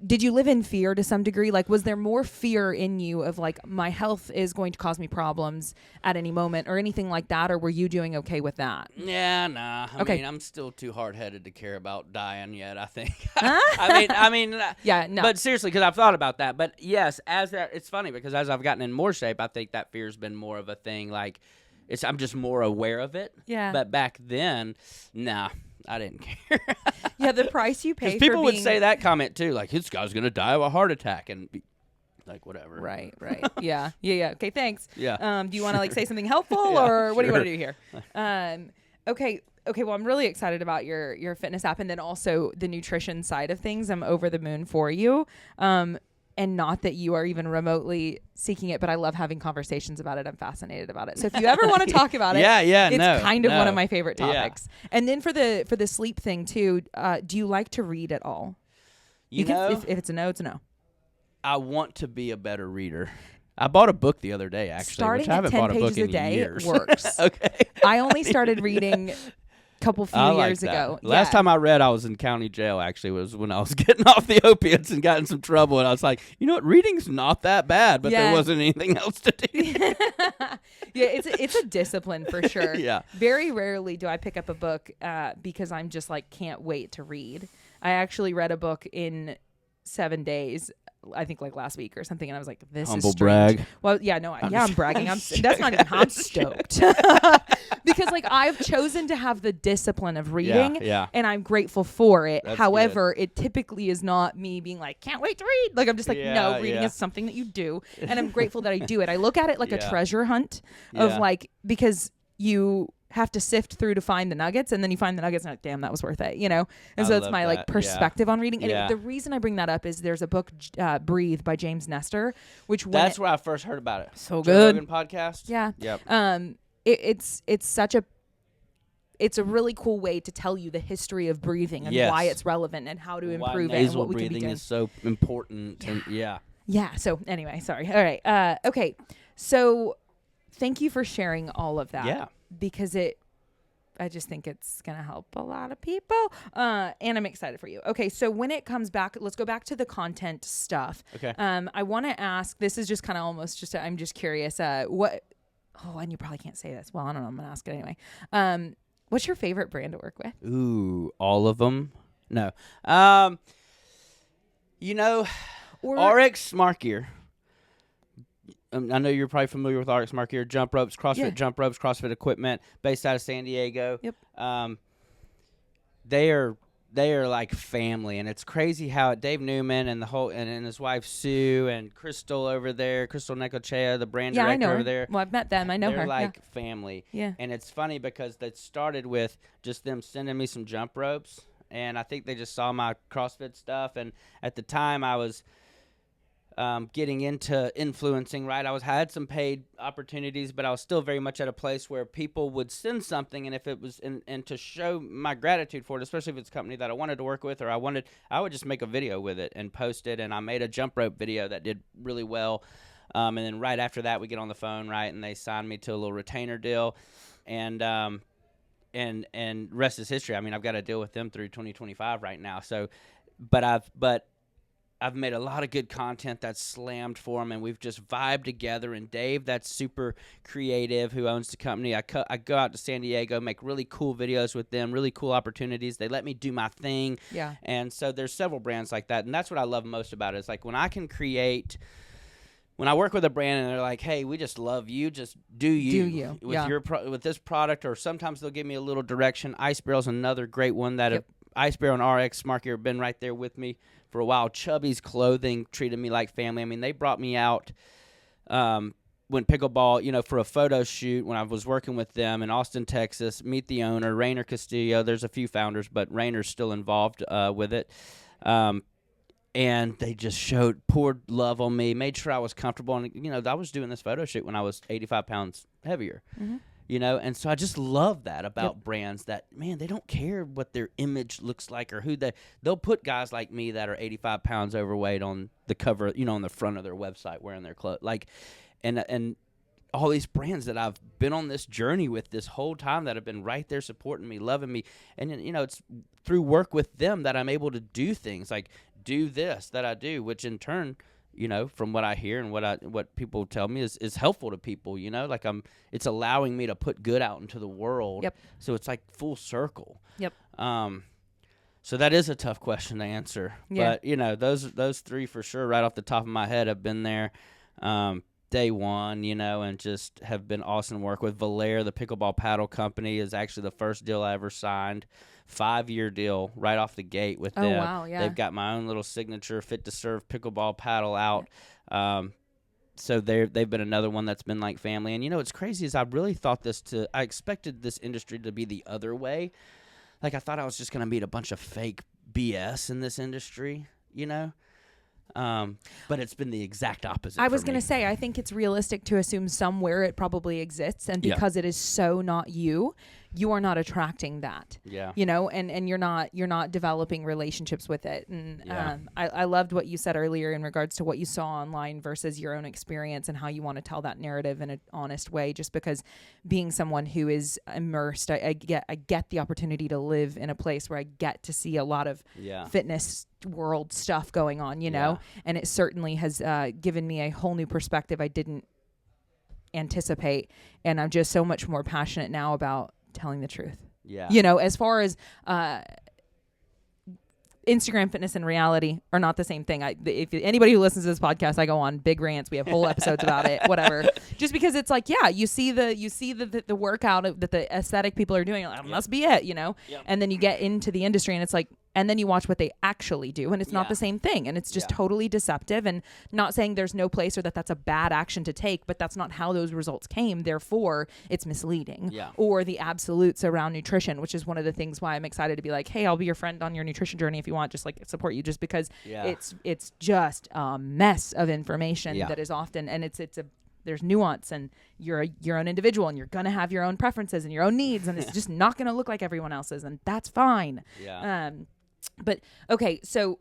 did you live in fear to some degree? Like, was there more fear in you of like, my health is going to cause me problems at any moment or anything like that? Or were you doing okay with that? Yeah, nah. I Okay. mean, I'm still too hard-headed to care about dying yet, I think. I mean. Yeah, no. But seriously, because I've thought about that. But yes, it's funny because as I've gotten in more shape, I think that fear's been more of a thing. Like, I'm just more aware of it. Yeah. But back then, nah, I didn't care. Yeah, the price you pay for people would say that comment too, like, this guy's going to die of a heart attack and be like, whatever. Right. Yeah. Okay, thanks. Yeah. Do you want to like say something helpful Yeah, or what do you want to sure. do here? Okay, well, I'm really excited about your fitness app and then also the nutrition side of things. I'm over the moon for you. And not that you are even remotely seeking it, but I love having conversations about it. I'm fascinated about it. So if you ever want to talk about it, it's kind of one of my favorite topics. Yeah. And then for the sleep thing too, do you like to read at all? You know, if it's a no, it's a no. I want to be a better reader. I bought a book the other day, actually. Starting which I haven't at 10 bought a book pages a in day years. works. Okay. I only started reading few years ago. Last time I read, I was in county jail, actually, was when I was getting off the opiates and got in some trouble. And I was like, you know what, reading's not that bad, but there wasn't anything else to do. Yeah, it's a discipline for sure. Yeah. Very rarely do I pick up a book because I'm just like, can't wait to read. I actually read a book in 7 days. I think like last week or something, and I was like, "This Humble is strange." brag. Well, yeah, no, I'm bragging. That's not even. I'm stoked because like I've chosen to have the discipline of reading, and I'm grateful for it. That's However, it typically is not me being like, "Can't wait to read." Like I'm just like, no, reading is something that you do, and I'm grateful that I do it. I look at it like a treasure hunt of like because you have to sift through to find the nuggets, and then you find the nuggets and like, damn, that was worth it, you know? And so it's my like perspective on reading. And the reason I bring that up is there's a book, Breathe by James Nestor, which that's where I first heard about it. So Joe good. Rogan podcast. Yeah. Yep. It's a really cool way to tell you the history of breathing and why it's relevant and how to improve it and what we can be doing. Nasal breathing is so important. And Yeah. So anyway, sorry. All right. Okay. So thank you for sharing all of that. Yeah. Because I just think it's going to help a lot of people. And I'm excited for you. Okay. So when it comes back, let's go back to the content stuff. Okay. I want to ask, this is just kind of almost just, I'm just curious, and you probably can't say this. Well, I don't know. I'm going to ask it anyway. What's your favorite brand to work with? Ooh, all of them? No. RX Smart Gear. I know you're probably familiar with RX Smart Gear. Jump ropes, CrossFit jump ropes, CrossFit equipment, based out of San Diego. Yep. They are like family, and it's crazy how Dave Newman and and his wife Sue and Crystal over there, Crystal Necochea, the brand director I know her. over there. Well, I've met them. I know they're her. Like family. Yeah. And it's funny because they started with just them sending me some jump ropes, and I think they just saw my CrossFit stuff. And at the time, I was getting into influencing, right? I had some paid opportunities, but I was still very much at a place where people would send something, and if it was, and to show my gratitude for it, especially if it's a company that I wanted to work with, or I would just make a video with it and post it, and I made a jump rope video that did really well, and then right after that, we get on the phone, right, and they signed me to a little retainer deal, and rest is history. I mean, I've got to deal with them through 2025 right now, so, but I've made a lot of good content that's slammed for them, and we've just vibed together. And Dave, that's super creative, who owns the company, I go out to San Diego, make really cool videos with them, really cool opportunities. They let me do my thing. Yeah. And so there's several brands like that, and that's what I love most about it. Is like when I can create when I work with a brand and they're like, "Hey, we just love you. Just do you with Yeah. your with this product," or sometimes they'll give me a little direction. Ice Barrel's another great one that Yep. Ice Barrel and RX Smart Gear have been right there with me for a while. Chubby's Clothing treated me like family. I mean, they brought me out when pickleball, you know, for a photo shoot when I was working with them in Austin, Texas. Meet the owner, Rainer Castillo. There's a few founders, but Rainer's still involved with it. And they just poured love on me, made sure I was comfortable. And, you know, I was doing this photo shoot when I was 85 pounds heavier, you know. And so I just love that about brands that, man, they don't care what their image looks like or they'll put guys like me that are 85 pounds overweight on the cover, you know, on the front of their website wearing their clothes. Like, and all these brands that I've been on this journey with this whole time that have been right there supporting me, loving me. And, you know, it's through work with them that I'm able to do things like do this that I do, which in turn, you know, from what I hear and what people tell me is helpful to people, you know, like it's allowing me to put good out into the world. Yep. So it's like full circle. Yep. So that is a tough question to answer, Yeah. but you know, those three for sure right off the top of my head have been there. Day one, you know, and just have been awesome to work with. Valair, the pickleball paddle company, is actually the first deal I ever signed. 5-year deal right off the gate with them. Oh, wow, yeah. They've got my own little signature fit to serve pickleball paddle out. So they've been another one that's been like family. And you know what's crazy is I really thought I expected this industry to be the other way. Like I thought I was just going to meet a bunch of fake BS in this industry, you know? But it's been the exact opposite. I was going to say, I think it's realistic to assume somewhere it probably exists. And because it is so not you are not attracting that. Yeah. You know, and you're not developing relationships with it. And I loved what you said earlier in regards to what you saw online versus your own experience and how you want to tell that narrative in an honest way, just because being someone who is immersed, I get the opportunity to live in a place where I get to see a lot of fitness world stuff going on, you know, and it certainly has given me a whole new perspective I didn't anticipate. And I'm just so much more passionate now about telling the truth. Yeah. You know, as far as Instagram fitness and reality are not the same thing. If anybody who listens to this podcast, I go on big rants. We have whole episodes about it, whatever. Just because it's like, you see the workout that the aesthetic people are doing, like, must be it, you know? Yep. And then you get into the industry and it's like, and then you watch what they actually do, and it's not the same thing, and it's just totally deceptive. And not saying there's no place or that's a bad action to take, but that's not how those results came. Therefore, it's misleading. Yeah. Or the absolutes around nutrition, which is one of the things why I'm excited to be like, hey, I'll be your friend on your nutrition journey if you want, just like support you, just because it's just a mess of information that is often, and there's nuance, and you're your own individual, and you're gonna have your own preferences and your own needs, and it's just not gonna look like everyone else's, and that's fine. Yeah. But okay, so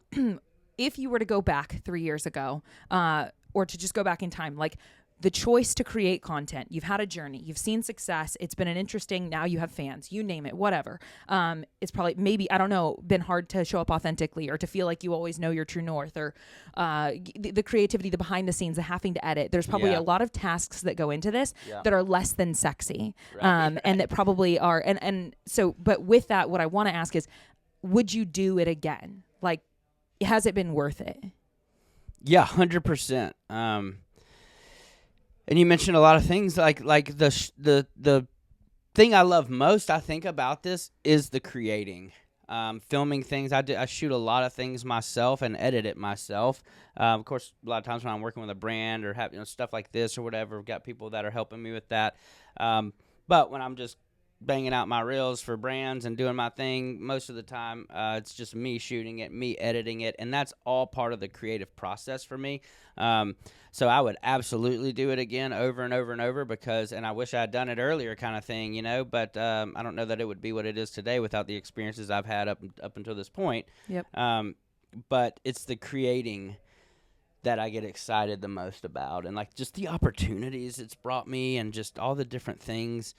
if you were to go back 3 years ago, or to just go back in time, like the choice to create content, you've had a journey, you've seen success, it's been an interesting, now you have fans, you name it, whatever. It's probably, maybe, I don't know, been hard to show up authentically, or to feel like you always know your true north, or the creativity, the behind the scenes, the having to edit. There's probably a lot of tasks that go into this that are less than sexy, and that probably are, and so, but with that, what I want to ask is, would you do it again? Like, has it been worth it? Yeah, 100%. And you mentioned a lot of things, like the thing I love most, I think, about this is the creating, filming things. I shoot a lot of things myself and edit it myself. Of course, a lot of times when I'm working with a brand or have stuff like this or whatever, I've got people that are helping me with that. But when I'm just banging out my reels for brands and doing my thing, most of the time it's just me shooting it, me editing it, and that's all part of the creative process for me. So I would absolutely do it again over and over and over, because, and I wish I had done it earlier, kind of thing, you know, but I don't know that it would be what it is today without the experiences I've had up until this point. Yep. But it's the creating that I get excited the most about, and like just the opportunities it's brought me, and just all the different things.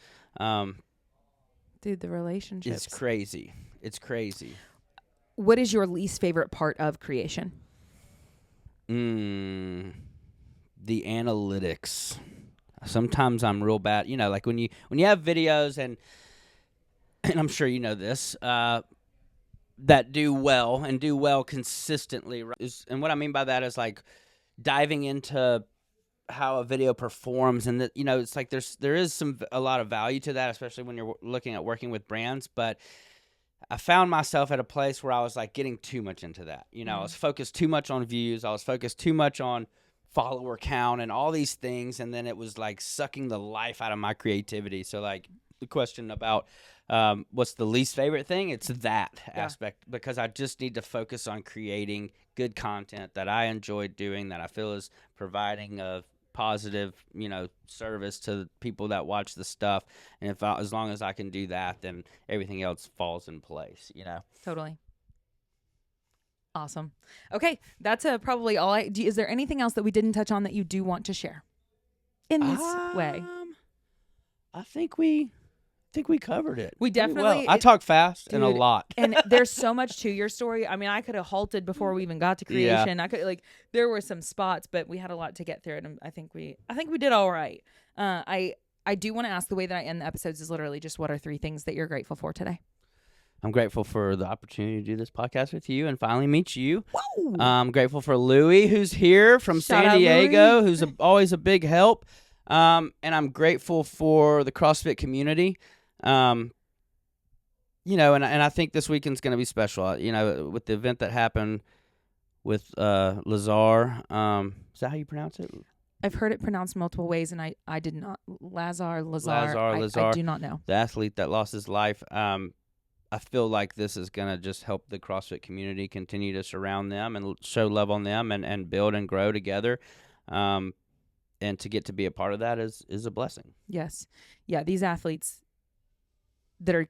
Dude, the relationships. It's crazy. It's crazy. What is your least favorite part of creation? The analytics. Sometimes I'm real bad. You know, like when you have videos, and I'm sure you know this, that do well consistently. And what I mean by that is like diving into how a video performs, and that, you know, it's like there is a lot of value to that, especially when you're looking at working with brands. But I found myself at a place where I was like getting too much into that. You know, I was focused too much on views. I was focused too much on follower count and all these things, and then it was like sucking the life out of my creativity. So like the question about what's the least favorite thing, it's that aspect, because I just need to focus on creating good content that I enjoy doing, that I feel is providing a positive, you know, service to people that watch the stuff. And as long as I can do that, then everything else falls in place, you know. Totally. Awesome. Okay, that's probably all. Is there anything else that we didn't touch on that you do want to share in this way? I think we covered it. We definitely. Well. I talk fast and a lot, and there's so much to your story. I mean, I could have halted before we even got to creation. Yeah. I could there were some spots, but we had a lot to get through, and I think we did all right. I do want to ask, the way that I end the episodes is literally just, what are 3 things that you're grateful for today? I'm grateful for the opportunity to do this podcast with you and finally meet you. Whoa. I'm grateful for Louie, who's here from San Diego, who's always a big help. And I'm grateful for the CrossFit community. You know, and I think this weekend's going to be special. You know, with the event that happened with Lazar. Is that how you pronounce it? I've heard it pronounced multiple ways, and I did not. Lazar. I do not know. The athlete that lost his life. I feel like this is going to just help the CrossFit community continue to surround them and show love on them and build and grow together. And to get to be a part of that is a blessing. Yes. Yeah, these athletes they're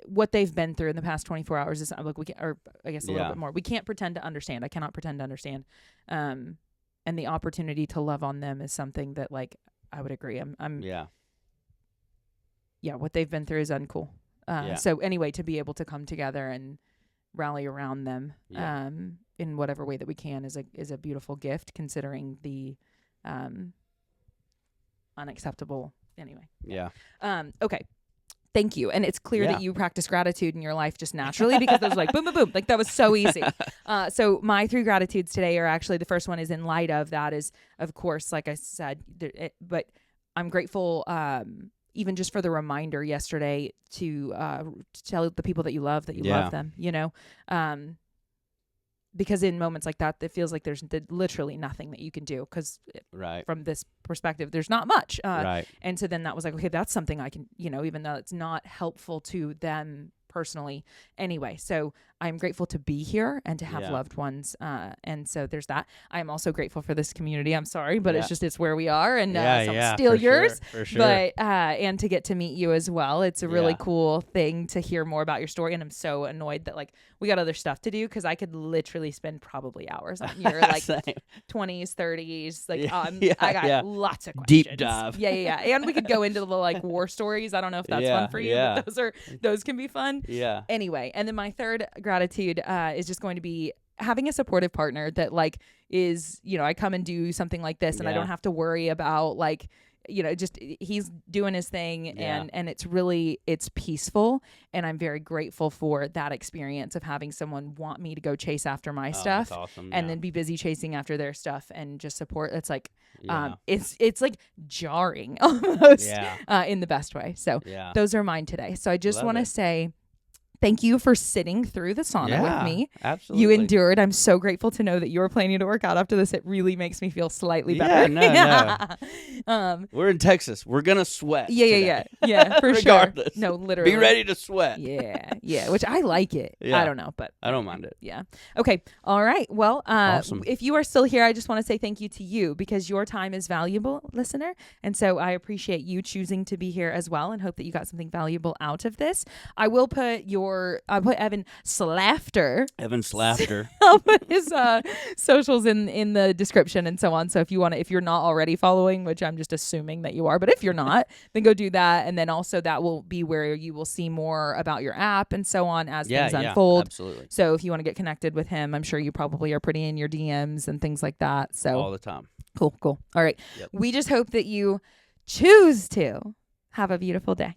what they've been through in the past 24 hours is like or I guess a little bit more. We can't pretend to understand. I cannot pretend to understand. And the opportunity to love on them is something that, like, I would agree. What they've been through is uncool. So anyway, to be able to come together and rally around them in whatever way that we can is a beautiful gift, considering the unacceptable. Anyway. Yeah. Okay. Thank you. And it's clear that you practice gratitude in your life just naturally, because there's like boom, boom, boom. Like, that was so easy. So my 3 gratitudes today are actually, the first one is in light of that is, of course, like I said, but I'm grateful even just for the reminder yesterday to tell the people that you love love them, you know, because in moments like that, it feels like there's literally nothing that you can do, because from this perspective, there's not much. And so then that was like, okay, that's something I can, you know, even though it's not helpful to them personally anyway. So I'm grateful to be here and to have loved ones. And so there's that. I'm also grateful for this community. I'm sorry, but it's where we are, and some steal yours. For sure. But and to get to meet you as well. It's a really cool thing to hear more about your story. And I'm so annoyed that, like, we got other stuff to do, because I could literally spend probably hours on your like 20s, 30s. Like I got lots of questions. Deep dive. Yeah. And we could go into the like war stories. I don't know if that's fun for you, but those can be fun. Yeah. Anyway, and then my third gratitude is just going to be having a supportive partner that, like, is, you know, I come and do something like this and I don't have to worry about, like, you know, just he's doing his thing and it's peaceful. And I'm very grateful for that experience of having someone want me to go chase after my stuff, that's awesome, and then be busy chasing after their stuff and just support. It's like, it's like jarring almost in the best way. So those are mine today. So I just want to say, thank you for sitting through the sauna with me. Absolutely. You endured. I'm so grateful to know that you're planning to work out after this. It really makes me feel slightly better. No. We're in Texas. We're going to sweat. Yeah, for Regardless. Sure. No, literally. Be ready to sweat. Yeah, which I like it. I don't know, but I don't mind it. Yeah. Okay. All right. Well, awesome. If you are still here, I just want to say thank you to you, because your time is valuable, listener. And so I appreciate you choosing to be here as well, and hope that you got something valuable out of this. I will put Evan Slafter. I'll put his socials in the description and so on. So if you're not already following, which I'm just assuming that you are, but if you're not, then go do that. And then also that will be where you will see more about your app and so on as things unfold. Absolutely. So if you want to get connected with him, I'm sure you probably are pretty in your DMs and things like that. So all the time. Cool. All right. Yep. We just hope that you choose to have a beautiful day.